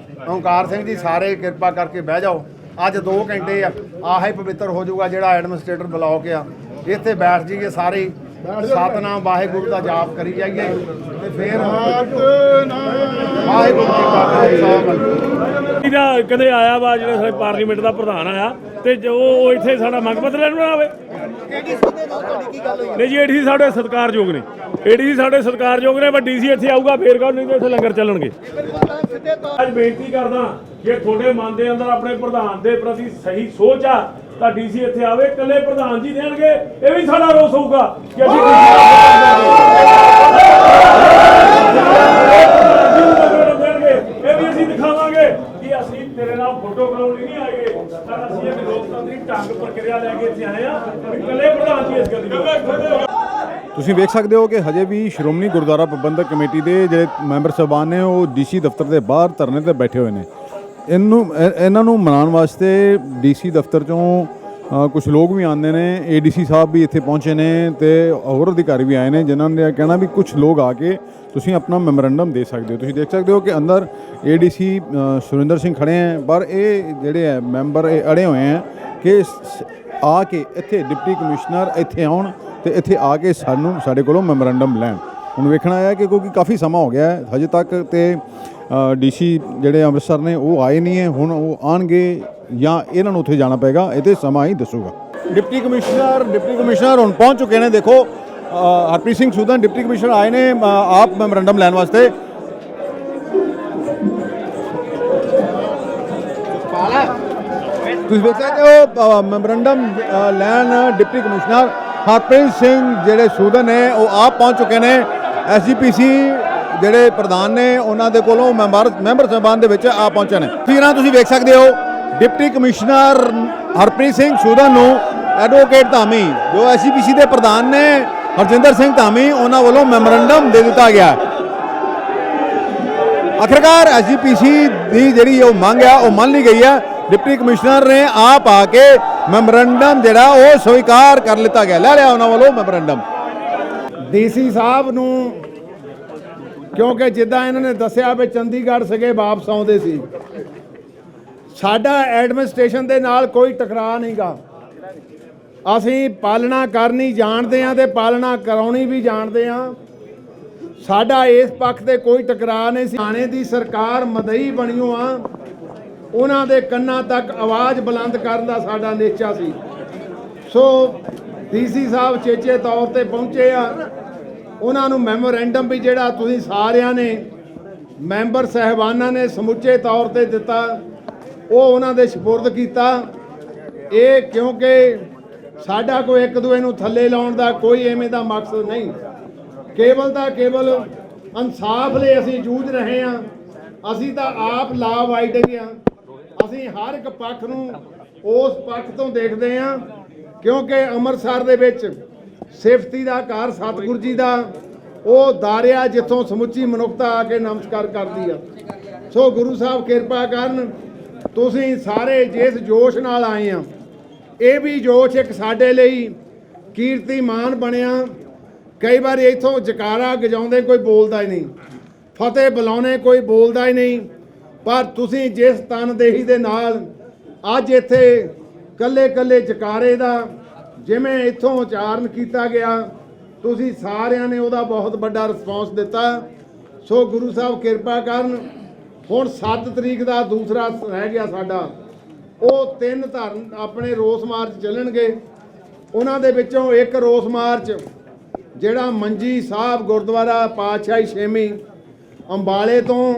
ਓਂਕਾਰ ਸਿੰਘ ਜੀ ਸਾਰੇ ਕਿਰਪਾ ਕਰਕੇ ਬਹਿ ਜਾਓ। ਅੱਜ 2 ਘੰਟੇ ਆ, ਆਹੀ ਪਵਿੱਤਰ ਹੋ ਜਾਊਗਾ ਜਿਹੜਾ ਐਡਮਿਨਿਸਟ੍ਰੇਟਰ ਬਲੌਕ ਆ। ਇੱਥੇ ਬੈਠ ਜਾਈਏ ਸਾਰੇ, ਸਤਨਾਮ ਵਾਹਿਗੁਰੂ ਦਾ ਜਾਪ ਕਰੀ ਜਾਈਏ ਤੇ ਫਿਰ ਵਾਹਿਗੁਰੂ ਜੀ ਕਾ ਖਾਲਸਾ। ਇਹਦਾ ਕਦੇ ਆਇਆ ਵਾ ਜਿਹੜਾ ਸਾਡੇ ਪਾਰਲੀਮੈਂਟ ਦਾ ਪ੍ਰਧਾਨ ਆਇਆ ਤੇ ਜੋ ਉਹ ਇੱਥੇ ਸਾਡਾ ਮੰਗ ਪੱਤਰ ਲੈਣ ਆਵੇ। ਨਹੀਂ ਜੀ, ਏਡੀਸੀ ਸਾਡੇ ਸਤਿਕਾਰਯੋਗ ਨੇ, ਏਡੀਸੀ ਸਾਡੇ ਸਤਿਕਾਰਯੋਗ ਨੇ। ਵੱਡੀ ਸੀ ਇੱਥੇ ਆਊਗਾ ਫੇਰ ਕਹੋ, ਨਹੀਂ ਤਾਂ ਇੱਥੇ ਲੰਗਰ ਚੱਲਣਗੇ। ਅੱਜ ਬੇਨਤੀ ਕਰਦਾ ਜੇ ਤੁਹਾਡੇ ਮਨ ਦੇ ਅੰਦਰ ਆਪਣੇ ਪ੍ਰਧਾਨ ਦੇ ਪ੍ਰਤੀ ਸਹੀ ਸੋਚ ਆ ਤਾਂ ਡੀਸੀ ਇੱਥੇ ਆਵੇ। ਇਕੱਲੇ ਪ੍ਰਧਾਨ ਜੀ ਦੇਣਗੇ, ਇਹ ਵੀ ਸਾਡਾ ਰੋਸ ਹੋਊਗਾ ਕਿ ਅਸੀਂ ਇਹ ਵੀ ਅਸੀਂ ਦਿਖਾਵਾਂਗੇ ਕਿ ਅਸੀਂ ਤੇਰੇ ਨਾਲ ਫੋਟੋ ਕਰਾਉਣ ਲਈ ਨਹੀਂ ਆਏ, ਪਰ ਅਸੀਂ ਇੱਕ ਲੋਕਤੰਤਰੀ ਢੰਗ ਪ੍ਰਕਿਰਿਆ ਲੈ ਕੇ ਇੱਥੇ ਆਏ ਆ। ਇਕੱਲੇ ਪ੍ਰਧਾਨ ਜੀ ਇਸ ਗੱਲ ਦੀ ਤੁਸੀਂ ਵੇਖ ਸਕਦੇ ਹੋ ਕਿ ਹਜੇ ਵੀ ਸ਼੍ਰੋਮਣੀ ਗੁਰਦੁਆਰਾ ਪ੍ਰਬੰਧਕ ਕਮੇਟੀ ਦੇ ਜਿਹੜੇ ਮੈਂਬਰ ਸਾਹਿਬਾਨ ਨੇ ਉਹ ਡੀਸੀ ਦਫ਼ਤਰ ਦੇ ਬਾਹਰ ਧਰਨੇ ਤੇ ਬੈਠੇ ਹੋਏ ਨੇ। ਇਹਨਾਂ ਨੂੰ ਮਨਾਉਣ ਵਾਸਤੇ ਡੀਸੀ ਦਫ਼ਤਰ ਚੋਂ ਕੁਝ ਲੋਕ ਵੀ ਆਉਂਦੇ ਨੇ। ਏਡੀਸੀ ਸਾਹਿਬ ਵੀ ਇੱਥੇ ਪਹੁੰਚੇ ਨੇ ਤੇ ਹੋਰ ਅਧਿਕਾਰੀ ਵੀ ਆਏ ਨੇ, ਜਿਨ੍ਹਾਂ ਨੇ ਕਹਿਣਾ ਵੀ ਕੁਝ ਲੋਕ ਆ ਕੇ ਤੁਸੀਂ ਆਪਣਾ ਮੈਮੋਰੈਂਡਮ ਦੇ ਸਕਦੇ ਹੋ। ਤੁਸੀਂ ਦੇਖ ਸਕਦੇ ਹੋ ਕਿ ਅੰਦਰ ਏਡੀਸੀ ਸੁਰਿੰਦਰ ਸਿੰਘ ਖੜੇ ਹੈ, ਪਰ ਇਹ ਜਿਹੜੇ ਹੈ ਮੈਂਬਰ ਇਹ ਅੜੇ ਹੋਏ ਹੈ ਕਿ ਆ ਕੇ ਇੱਥੇ ਡਿਪਟੀ ਕਮਿਸ਼ਨਰ ਇੱਥੇ ਆਉਣ ਤੇ ਇੱਥੇ ਆ ਕੇ ਸਾਡੇ ਕੋਲੋਂ ਮੈਮੋਰੈਂਡਮ ਲੈਣ। ਹੁਣ ਵੇਖਣਾ ਆਇਆ ਕਿ ਕਿਉਂਕਿ ਕਾਫੀ ਸਮਾਂ ਹੋ ਗਿਆ ਹਜੇ ਤੱਕ ਤੇ ਡੀਸੀ ਜਿਹੜੇ ਅੰਮ੍ਰਿਤਸਰ ਨੇ ਉਹ ਆਏ ਨਹੀਂ ਹੈ। ਹੁਣ ਉਹ ਆਉਣਗੇ ਜਾਂ ਇਹਨਾਂ ਨੂੰ ਉੱਥੇ ਜਾਣਾ ਪਏਗਾ, ਇਹ ਤੇ ਸਮਾਂ ਹੀ ਦੱਸੂਗਾ। ਡਿਪਟੀ ਕਮਿਸ਼ਨਰ ਹੁਣ ਪਹੁੰਚ ਚੁੱਕੇ ਨੇ। ਦੇਖੋ ਹਰਪ੍ਰੀਤ ਸਿੰਘ ਸੂਦਨ ਡਿਪਟੀ ਕਮਿਸ਼ਨਰ ਆਏ ਨੇ ਆਪ ਮੈਮੋਰੰਡਮ ਲੈਣ ਵਾਸਤੇ। ਤੁਸੀਂ ਵੇਖ ਸਕਦੇ ਹੋ ਮੈਮੋਰੰਡਮ ਲੈਣ ਡਿਪਟੀ ਕਮਿਸ਼ਨਰ ਹਰਪ੍ਰੀਤ ਸਿੰਘ ਜਿਹੜੇ ਸੂਦਨ ਨੇ ਉਹ ਆਪ ਪਹੁੰਚ ਚੁੱਕੇ ਨੇ। ਐਸਜੀਪੀਸੀ ਜਿਹੜੇ ਪ੍ਰਧਾਨ ਨੇ ਉਹਨਾਂ ਦੇ ਕੋਲੋਂ ਮੈਂਬਰ ਸਾਹਿਬਾਨ ਦੇ ਵਿੱਚ ਆ ਪਹੁੰਚੇ ਨੇ। ਤਸਵੀਰਾਂ ਤੁਸੀਂ ਵੇਖ ਸਕਦੇ ਹੋ ਡਿਪਟੀ ਕਮਿਸ਼ਨਰ ਹਰਪ੍ਰੀਤ ਸਿੰਘ ਸੂਦਨ ਨੂੰ ਐਡਵੋਕੇਟ ਧਾਮੀ ਜੋ ਐਸਜੀਪੀਸੀ ਦੇ ਪ੍ਰਧਾਨ ਨੇ ਹਰਜਿੰਦਰ ਸਿੰਘ ਧਾਮੀ ਉਹਨਾਂ ਵੱਲੋਂ ਮੈਮੋਰੰਡਮ ਦੇ ਦਿੱਤਾ ਗਿਆ। ਆਖਿਰਕਾਰ ਐਸਜੀਪੀਸੀ ਦੀ ਜਿਹੜੀ ਉਹ ਮੰਗ ਆ ਉਹ ਮੰਨ ਲਈ ਗਈ ਹੈ। ਡਿਪਟੀ ਕਮਿਸ਼ਨਰ ਨੇ ਆਪ ਆ ਕੇ ਮੈਮੋਰੰਡਮ ਜਿਹੜਾ ਉਹ ਸਵੀਕਾਰ ਕਰ ਲਿੱਤਾ ਗਿਆ, ਲੈ ਲਿਆ ਉਹਨਾਂ ਵੱਲੋਂ ਮੈਮੋਰੰਡਮ। ਡੀਸੀ ਸਾਹਿਬ ਨੂੰ ਕਿਉਂਕਿ ਜਿੱਦਾਂ ਇਹਨਾਂ ਨੇ ਦੱਸਿਆ ਵੀ ਚੰਡੀਗੜ੍ਹ ਸੀਗੇ ਵਾਪਸ ਆਉਂਦੇ ਸੀ, ਸਾਡਾ ਐਡਮਿਨਿਸਟ੍ਰੇਸ਼ਨ ਦੇ ਨਾਲ ਕੋਈ ਟਕਰਾਅ ਨਹੀਂਗਾ। ਅਸੀਂ ਪਾਲਣਾ ਕਰਨੀ ਜਾਣਦੇ ਹਾਂ ਤੇ ਪਾਲਣਾ ਕਰਾਉਣੀ ਵੀ ਜਾਣਦੇ ਹਾਂ। ਸਾਡਾ ਇਸ ਪੱਖ ਤੇ ਕੋਈ ਟਕਰਾਅ ਨਹੀਂ ਸੀ। ਹਰਿਆਣੇ ਦੀ ਸਰਕਾਰ ਮਦਈ ਬਣੀਓ ਆ, ਉਹਨਾਂ ਦੇ ਕੰਨਾਂ ਤੱਕ ਆਵਾਜ਼ ਬੁਲੰਦ ਕਰਨ ਦਾ ਸਾਡਾ ਨਿਸ਼ਚਾ ਸੀ। ਸੋ ਡੀਸੀ ਸਾਹਿਬ ਚੇਚੇ ਤੌਰ ਤੇ ਪਹੁੰਚੇ ਆ। ਉਹਨਾਂ ਨੂੰ ਮੈਮੋਰੈਂਡਮ ਵੀ ਜਿਹੜਾ ਤੁਸੀਂ ਸਾਰਿਆਂ ਨੇ ਮੈਂਬਰ ਸਹਿਬਾਨਾਂ ਨੇ ਸਮੁੱਚੇ ਤੌਰ ਤੇ ਦਿੱਤਾ ਉਹ ਉਹਨਾਂ ਦੇ ਸਪੁਰਦ ਕੀਤਾ। ਇਹ ਕਿਉਂਕਿ ਸਾਡਾ ਕੋਈ ਇੱਕ ਦੂਏ ਨੂੰ ਥੱਲੇ ਲਾਉਣ ਦਾ ਕੋਈ ਐਵੇਂ ਦਾ ਮਕਸਦ ਨਹੀਂ, ਕੇਵਲ ਇਨਸਾਫ ਲਈ ਅਸੀਂ ਜੂਝ ਰਹੇ ਹਾਂ। ਅਸੀਂ ਤਾਂ ਆਪ ਲਾ ਅਬਾਈਡਿੰਗ ਆ। ਅਸੀਂ ਹਰ ਇੱਕ ਪੱਖ ਨੂੰ ਉਸ ਪੱਖ ਤੋਂ ਦੇਖਦੇ ਹਾਂ ਕਿਉਂਕਿ ਅੰਮ੍ਰਿਤਸਰ ਦੇ ਵਿੱਚ ਸਿਫਤੀ ਦਾ ਘਰ ਸਤਿਗੁਰੂ ਜੀ ਦਾ ਉਹ ਦਾਰਿਆ ਜਿੱਥੋਂ ਸਮੁੱਚੀ ਮਨੁੱਖਤਾ ਆ ਕੇ ਨਮਸਕਾਰ ਕਰਦੀ ਆ। ਸੋ ਗੁਰੂ ਸਾਹਿਬ ਕਿਰਪਾ ਕਰਨ, ਤੁਸੀਂ ਸਾਰੇ ਜਿਸ ਜੋਸ਼ ਨਾਲ ਆਏ ਆ, ਇਹ ਵੀ ਜੋਸ਼ ਇੱਕ ਸਾਡੇ ਲਈ ਕੀਰਤੀਮਾਨ ਬਣਿਆ। ਕਈ ਵਾਰ ਇੱਥੋਂ ਜਕਾਰਾ ਗਜਾਉਂਦੇ ਕੋਈ ਬੋਲਦਾ ਹੀ ਨਹੀਂ, ਫਤਿਹ ਬੁਲਾਉਣੇ ਕੋਈ ਬੋਲਦਾ ਹੀ ਨਹੀਂ, ਪਰ ਤੁਸੀਂ ਜਿਸ ਤਨਦੇਹੀ ਦੇ ਨਾਲ ਅੱਜ ਇੱਥੇ ਕੱਲੇ ਜਕਾਰੇ ਦਾ ਜਿਵੇਂ ਇੱਥੋਂ ਉਚਾਰਨ ਕੀਤਾ ਗਿਆ, ਤੁਸੀਂ ਸਾਰਿਆਂ ਨੇ ਉਹਦਾ ਬਹੁਤ ਵੱਡਾ ਰਿਸਪੌਂਸ ਦਿੱਤਾ। ਸੋ ਗੁਰੂ ਸਾਹਿਬ ਕਿਰਪਾ ਕਰਨ। ਹੁਣ 7 ਤਰੀਕ ਦਾ ਦੂਸਰਾ ਰਹਿ ਗਿਆ ਸਾਡਾ, ਉਹ 3 ਧਰਨ ਆਪਣੇ ਰੋਸ ਮਾਰਚ ਚੱਲਣਗੇ। ਉਹਨਾਂ ਦੇ ਵਿੱਚੋਂ ਇੱਕ ਰੋਸ ਮਾਰਚ ਜਿਹੜਾ ਮੰਜੀ ਸਾਹਿਬ ਗੁਰਦੁਆਰਾ ਪਾਤਸ਼ਾਹੀ ਛੇਵੀਂ ਅੰਬਾਲੇ ਤੋਂ,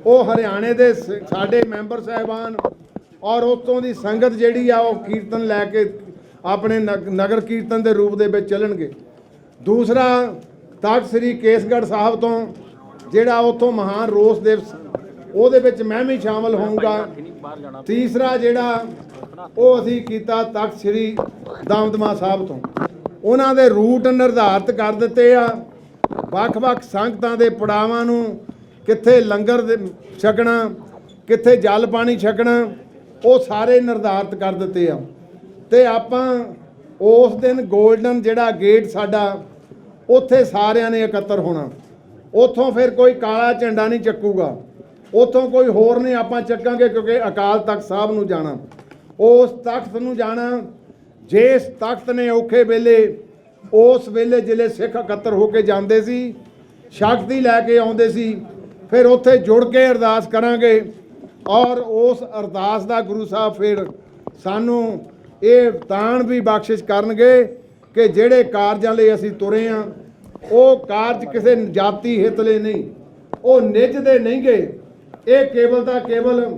ਉਹ ਹਰਿਆਣੇ ਦੇ ਸਾਡੇ ਮੈਂਬਰ ਸਾਹਿਬਾਨ ਔਰ ਉੱਥੋਂ ਦੀ ਸੰਗਤ ਜਿਹੜੀ ਆ ਉਹ ਕੀਰਤਨ ਲੈ ਕੇ ਆਪਣੇ ਨਗਰ ਕੀਰਤਨ ਦੇ ਰੂਪ ਦੇ ਵਿੱਚ ਚੱਲਣਗੇ। ਦੂਸਰਾ ਤਖਤ ਸ੍ਰੀ ਕੇਸਗੜ੍ਹ ਸਾਹਿਬ ਤੋਂ ਜਿਹੜਾ ਉੱਥੋਂ ਮਹਾਨ ਰੋਸ ਦਿਵਸ, ਉਹਦੇ ਵਿੱਚ ਮੈਂ ਵੀ ਸ਼ਾਮਲ ਹੋਊਂਗਾ। ਤੀਸਰਾ ਜਿਹੜਾ ਉਹ ਅਸੀਂ ਕੀਤਾ ਤਖਤ ਸ੍ਰੀ ਦਮਦਮਾ ਸਾਹਿਬ ਤੋਂ। ਉਹਨਾਂ ਦੇ ਰੂਟ ਨਿਰਧਾਰਿਤ ਕਰ ਦਿੱਤੇ ਆ। ਵੱਖ-ਵੱਖ ਸੰਗਤਾਂ ਦੇ ਪੜਾਵਾਂ ਨੂੰ ਕਿੱਥੇ ਲੰਗਰ ਛਕਣਾ, ਕਿੱਥੇ ਜਲ ਪਾਣੀ ਛਕਣਾ, ਉਹ ਸਾਰੇ ਨਿਰਧਾਰਿਤ ਕਰ ਦਿੱਤੇ ਆ। ਤੇ ਆਪਾਂ ਉਸ ਦਿਨ ਗੋਲਡਨ ਜਿਹੜਾ ਗੇਟ ਸਾਡਾ, ਉੱਥੇ ਸਾਰਿਆਂ ਨੇ ਇਕੱਤਰ ਹੋਣਾ। ਉੱਥੋਂ ਫਿਰ ਕੋਈ ਕਾਲਾ ਝੰਡਾ ਨਹੀਂ ਚੱਕੂਗਾ, ਉੱਥੋਂ ਕੋਈ ਹੋਰ ਨਹੀਂ ਆਪਾਂ ਚੱਕਾਂਗੇ ਕਿਉਂਕਿ ਅਕਾਲ ਤਖਤ ਸਾਹਿਬ ਨੂੰ ਜਾਣਾ, ਉਸ ਤਖਤ ਨੂੰ ਜਾਣਾ ਜਿਸ ਤਖਤ ਨੇ ਔਖੇ ਵੇਲੇ, ਉਸ ਵੇਲੇ ਜਿਹੜੇ ਸਿੱਖ ਇਕੱਤਰ ਹੋ ਕੇ ਜਾਂਦੇ ਸੀ, ਸ਼ਕਤੀ ਲੈ ਕੇ ਆਉਂਦੇ ਸੀ, ਫਿਰ ਉੱਥੇ ਜੁੜ ਕੇ ਅਰਦਾਸ ਕਰਾਂਗੇ ਔਰ ਉਸ ਅਰਦਾਸ ਦਾ ਗੁਰੂ ਸਾਹਿਬ ਫਿਰ ਸਾਨੂੰ ਇਹ ਤਾਣ ਵੀ ਬਖਸ਼ਿਸ਼ ਕਰਨਗੇ ਕਿ ਜਿਹੜੇ ਕਾਰਜਾਂ ਲਈ ਅਸੀਂ ਤੁਰੇ ਹਾਂ ਉਹ ਕਾਰਜ ਕਿਸੇ ਜਾਤੀ ਹਿੱਤ ਲਈ ਨਹੀਂ, ਉਹ ਨਿੱਜ ਦੇ ਨਹੀਂ ਗਏ। ਇਹ ਕੇਵਲ ਤਾਂ ਕੇਵਲ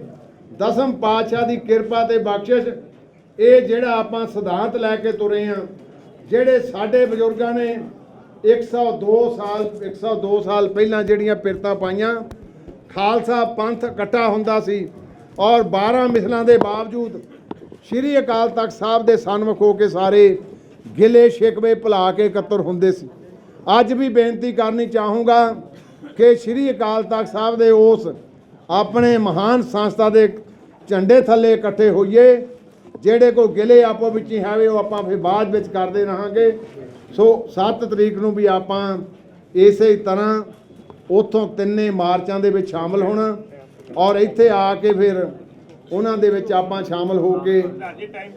ਦਸਮ ਪਾਤਸ਼ਾਹ ਦੀ ਕਿਰਪਾ ਤੇ ਬਖਸ਼ਿਸ਼, ਇਹ ਜਿਹੜਾ ਆਪਾਂ ਸਿਧਾਂਤ ਲੈ ਕੇ ਤੁਰੇ ਹਾਂ, ਜਿਹੜੇ ਸਾਡੇ ਬਜ਼ੁਰਗਾਂ ਨੇ 102 ਸਾਲ ਪਹਿਲਾਂ ਜਿਹੜੀਆਂ ਪਿਰਤਾਂ ਪਾਈਆਂ, ਖਾਲਸਾ ਪੰਥ ਇਕੱਠਾ ਹੁੰਦਾ ਸੀ ਔਰ 12 ਮਿਸਲਾਂ ਦੇ ਬਾਵਜੂਦ ਸ਼੍ਰੀ ਅਕਾਲ ਤਖਤ ਸਾਹਿਬ ਦੇ ਸਨਮੁਖ ਹੋ ਕੇ ਸਾਰੇ ਗਿਲੇ ਸ਼ਿਕਵੇ ਭੁਲਾ ਕੇ ਇਕੱਤਰ ਹੁੰਦੇ ਸੀ। ਅੱਜ ਵੀ ਬੇਨਤੀ ਕਰਨੀ ਚਾਹੂੰਗਾ ਕਿ ਸ਼੍ਰੀ ਅਕਾਲ ਤਖਤ ਸਾਹਿਬ ਦੇ ਉਸ ਆਪਣੇ ਮਹਾਨ ਸੰਸਥਾ ਦੇ ਝੰਡੇ ਥੱਲੇ ਇਕੱਠੇ ਹੋਈਏ। ਜਿਹੜੇ ਕੋਈ ਗਿਲੇ ਆਪੋ ਵਿੱਚ ਹੀ ਹੈਵੇ ਉਹ ਆਪਾਂ ਫਿਰ ਬਾਅਦ ਵਿੱਚ ਕਰਦੇ ਰਹਾਂਗੇ। ਸੋ 7 ਤਰੀਕ ਨੂੰ ਵੀ ਆਪਾਂ ਇਸੇ ਤਰ੍ਹਾਂ ਉੱਥੋਂ ਤਿੰਨੇ ਮਾਰਚਾਂ ਦੇ ਵਿੱਚ ਸ਼ਾਮਲ ਹੋਣਾ ਔਰ ਇੱਥੇ ਆ ਕੇ ਫਿਰ ਉਹਨਾਂ ਦੇ ਵਿੱਚ ਆਪਾਂ ਸ਼ਾਮਲ ਹੋ ਕੇ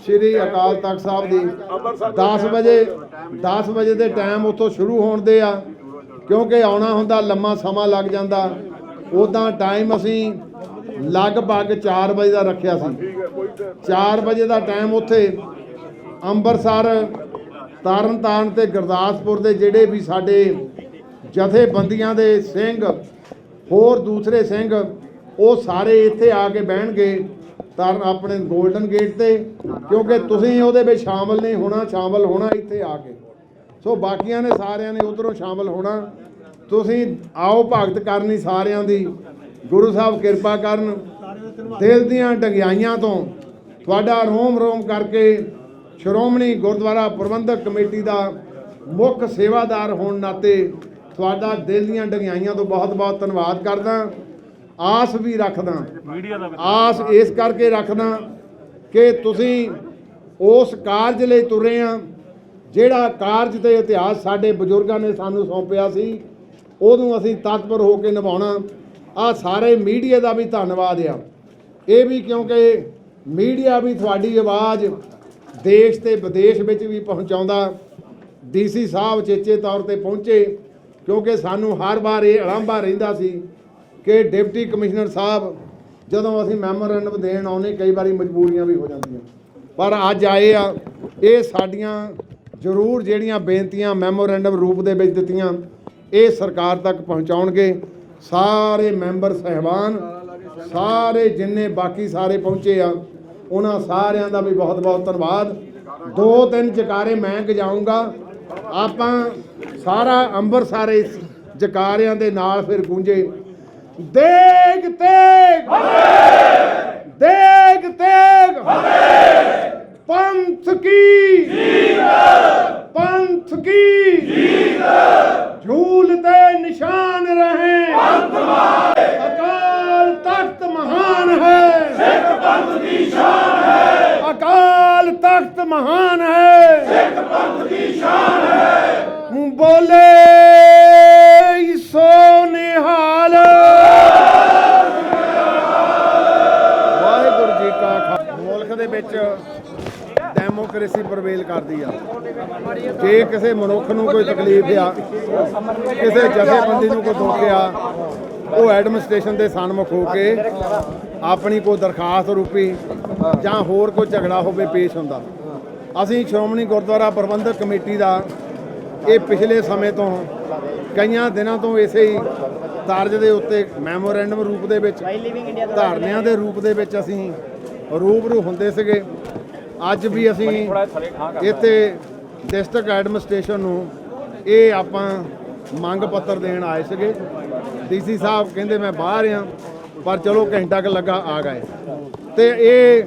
ਸ਼੍ਰੀ ਅਕਾਲ ਤਖਤ ਸਾਹਿਬ ਦੀ 10 ਵਜੇ ਦੇ ਟਾਈਮ ਉੱਥੋਂ ਸ਼ੁਰੂ ਹੋਣ ਦੇ ਆ, ਕਿਉਂਕਿ ਆਉਣਾ ਹੁੰਦਾ ਲੰਮਾ ਸਮਾਂ ਲੱਗ ਜਾਂਦਾ। ਉੱਦਾਂ ਟਾਈਮ ਅਸੀਂ ਲਗਭਗ 4 ਵਜੇ ਦਾ ਰੱਖਿਆ ਸੀ। 4 ਵਜੇ ਦਾ ਟਾਈਮ ਉੱਥੇ ਅੰਮ੍ਰਿਤਸਰ, ਤਰਨਤਾਰਨ ਤੇ ਗੁਰਦਾਸਪੁਰ ਦੇ ਜਿਹੜੇ ਵੀ ਸਾਡੇ ਜਥੇਬੰਦੀਆਂ ਦੇ ਸਿੰਘ, ਹੋਰ ਦੂਸਰੇ ਸਿੰਘ, ਉਹ ਸਾਰੇ ਇੱਥੇ ਆ ਕੇ ਬਹਿਣਗੇ ਆਪਣੇ ਗੋਲਡਨ ਗੇਟ ਤੇ, ਕਿਉਂਕਿ ਤੁਸੀਂ ਉਹਦੇ ਵਿੱਚ ਸ਼ਾਮਲ ਨਹੀਂ ਹੋਣਾ, ਸ਼ਾਮਲ ਹੋਣਾ ਇੱਥੇ ਆ ਕੇ। ਸੋ ਬਾਕੀਆਂ ਨੇ ਸਾਰਿਆਂ ਨੇ ਉਧਰੋਂ ਸ਼ਾਮਲ ਹੋਣਾ। ਤੁਸੀਂ ਆਓ ਭਗਤ ਕਰਨੀ ਸਾਰਿਆਂ ਦੀ, ਗੁਰੂ ਸਾਹਿਬ ਕਿਰਪਾ ਕਰਨ। ਦਿਲ ਦੀਆਂ ਡੰਗਿਆਈਆਂ ਤੋਂ ਤੁਹਾਡਾ ਰੋਮ ਰੋਮ ਕਰਕੇ ਸ਼੍ਰੋਮਣੀ ਗੁਰਦੁਆਰਾ ਪ੍ਰਬੰਧਕ ਕਮੇਟੀ ਦਾ ਮੁੱਖ ਸੇਵਾਦਾਰ ਹੋਣ ਨਾਤੇ ਤੁਹਾਡਾ ਦਿਲ ਦੀਆਂ ਡੰਗਿਆਈਆਂ ਤੋਂ ਬਹੁਤ ਬਹੁਤ ਧੰਨਵਾਦ ਕਰਦਾ। ਆਸ ਵੀ ਰੱਖਦਾ, ਆਸ ਇਸ ਕਰਕੇ ਰੱਖਦਾ ਕਿ ਤੁਸੀਂ ਉਸ ਕਾਰਜ ਲਈ ਤੁਰੇ ਆ ਜਿਹੜਾ ਕਾਰਜ ਤੇ ਇਤਿਹਾਸ ਸਾਡੇ ਬਜ਼ੁਰਗਾਂ ਨੇ ਸਾਨੂੰ ਸੌਂਪਿਆ ਸੀ, ਉਹਨੂੰ ਅਸੀਂ ਤਤਪਰ ਹੋ ਕੇ ਨਿਭਾਉਣਾ। ਆ ਸਾਰੇ ਮੀਡੀਆ ਦਾ ਵੀ ਧੰਨਵਾਦ ਆ, ਇਹ ਵੀ ਕਿਉਂਕਿ ਮੀਡੀਆ ਵੀ ਤੁਹਾਡੀ ਆਵਾਜ਼ ਦੇਸ਼ ਤੇ ਵਿਦੇਸ਼ ਵਿੱਚ ਵੀ ਪਹੁੰਚਾਉਂਦਾ। ਡੀਸੀ ਸਾਹਿਬ ਚੇਚੇ ਤੌਰ ਤੇ ਪਹੁੰਚੇ, ਕਿਉਂਕਿ ਸਾਨੂੰ ਹਰ ਵਾਰ ਇਹ ਉਲਾਂਭਾ ਰਹਿੰਦਾ ਸੀ ਕਿ ਡਿਪਟੀ ਕਮਿਸ਼ਨਰ ਸਾਹਿਬ ਜਦੋਂ ਅਸੀਂ ਮੈਮੋਰੈਂਡਮ ਦੇਣ ਆਉਂਦੇ ਕਈ ਵਾਰੀ ਮਜਬੂਰੀਆਂ ਵੀ ਹੋ ਜਾਂਦੀਆਂ, ਪਰ ਅੱਜ ਆਏ ਆ। ਇਹ ਸਾਡੀਆਂ ਜ਼ਰੂਰ ਜਿਹੜੀਆਂ ਬੇਨਤੀਆਂ ਮੈਮੋਰੈਂਡਮ ਰੂਪ ਦੇ ਵਿੱਚ ਦਿੱਤੀਆਂ, ਇਹ ਸਰਕਾਰ ਤੱਕ ਪਹੁੰਚਾਉਣਗੇ। ਸਾਰੇ ਮੈਂਬਰ ਸਹਿਬਾਨ, ਸਾਰੇ ਜਿੰਨੇ ਬਾਕੀ ਸਾਰੇ ਪਹੁੰਚੇ ਆ, ਉਹਨਾਂ ਸਾਰਿਆਂ ਦਾ ਵੀ ਬਹੁਤ ਬਹੁਤ ਧੰਨਵਾਦ। 2-3 ਜਕਾਰੇ ਮੈਂ ਗਜਾਊਂਗਾ, ਆਪਾਂ ਸਾਰਾ ਅੰਮ੍ਰਿਤਸਰ ਇਸ ਜਕਾਰਿਆਂ ਦੇ ਨਾਲ ਫਿਰ ਗੂੰਜੇ। ਦੇਗ ਤੇਗ ਦੇਗ ਤੇਗ ਪੰਥ ਕੀ पंथ की झूलते निशान रहे, अकाल तख्त महान है, पंथ की शान है, अकाल तख्त महान है, पंथ की शान है। बोले सो निहाल। वाहिगुरू जी का खालसा। मुल्क दे विच ਡੈਮੋਕ੍ਰੇਸੀ ਪ੍ਰਵੇਲ ਕਰਦੀ ਆ। ਜੇ ਕਿਸੇ ਮਨੁੱਖ ਨੂੰ ਕੋਈ ਤਕਲੀਫ ਆ, ਕਿਸੇ ਜਥੇਬੰਦੀ ਨੂੰ ਕੋਈ ਦੁੱਖ ਆ, ਉਹ ਐਡਮਿਨਿਸਟ੍ਰੇਸ਼ਨ ਦੇ ਸਨਮੁਖ ਹੋ ਕੇ ਆਪਣੀ ਕੋਈ ਦਰਖਾਸਤ ਰੂਪੀ ਜਾਂ ਹੋਰ ਕੋਈ ਝਗੜਾ ਹੋਵੇ ਪੇਸ਼ ਹੁੰਦਾ। ਅਸੀਂ ਸ਼੍ਰੋਮਣੀ ਗੁਰਦੁਆਰਾ ਪ੍ਰਬੰਧਕ ਕਮੇਟੀ ਦਾ ਇਹ ਪਿਛਲੇ ਸਮੇਂ ਤੋਂ ਕਈਆਂ ਦਿਨਾਂ ਤੋਂ ਇਸੇ ਹੀ ਤਰਜ਼ ਦੇ ਉੱਤੇ ਮੈਮੋਰੈਂਡਮ ਰੂਪ ਦੇ ਵਿੱਚ, ਧਾਰਨਿਆਂ ਦੇ ਰੂਪ ਦੇ ਵਿੱਚ ਅਸੀਂ ਰੂਬਰੂ ਹੁੰਦੇ ਸੀਗੇ। ਅੱਜ ਵੀ ਅਸੀਂ ਇੱਥੇ ਡਿਸਟ੍ਰਿਕਟ ਐਡਮਿਨਿਸਟ੍ਰੇਸ਼ਨ ਨੂੰ ਇਹ ਆਪਾਂ ਮੰਗ ਪੱਤਰ ਦੇਣ ਆਏ ਸੀਗੇ। ਡੀਸੀ ਸਾਹਿਬ ਕਹਿੰਦੇ ਮੈਂ ਬਾਹਰ ਆ, ਪਰ ਚਲੋ ਘੰਟਾ ਕੁ ਲੱਗਾ ਆ ਗਏ। ਤੇ ਇਹ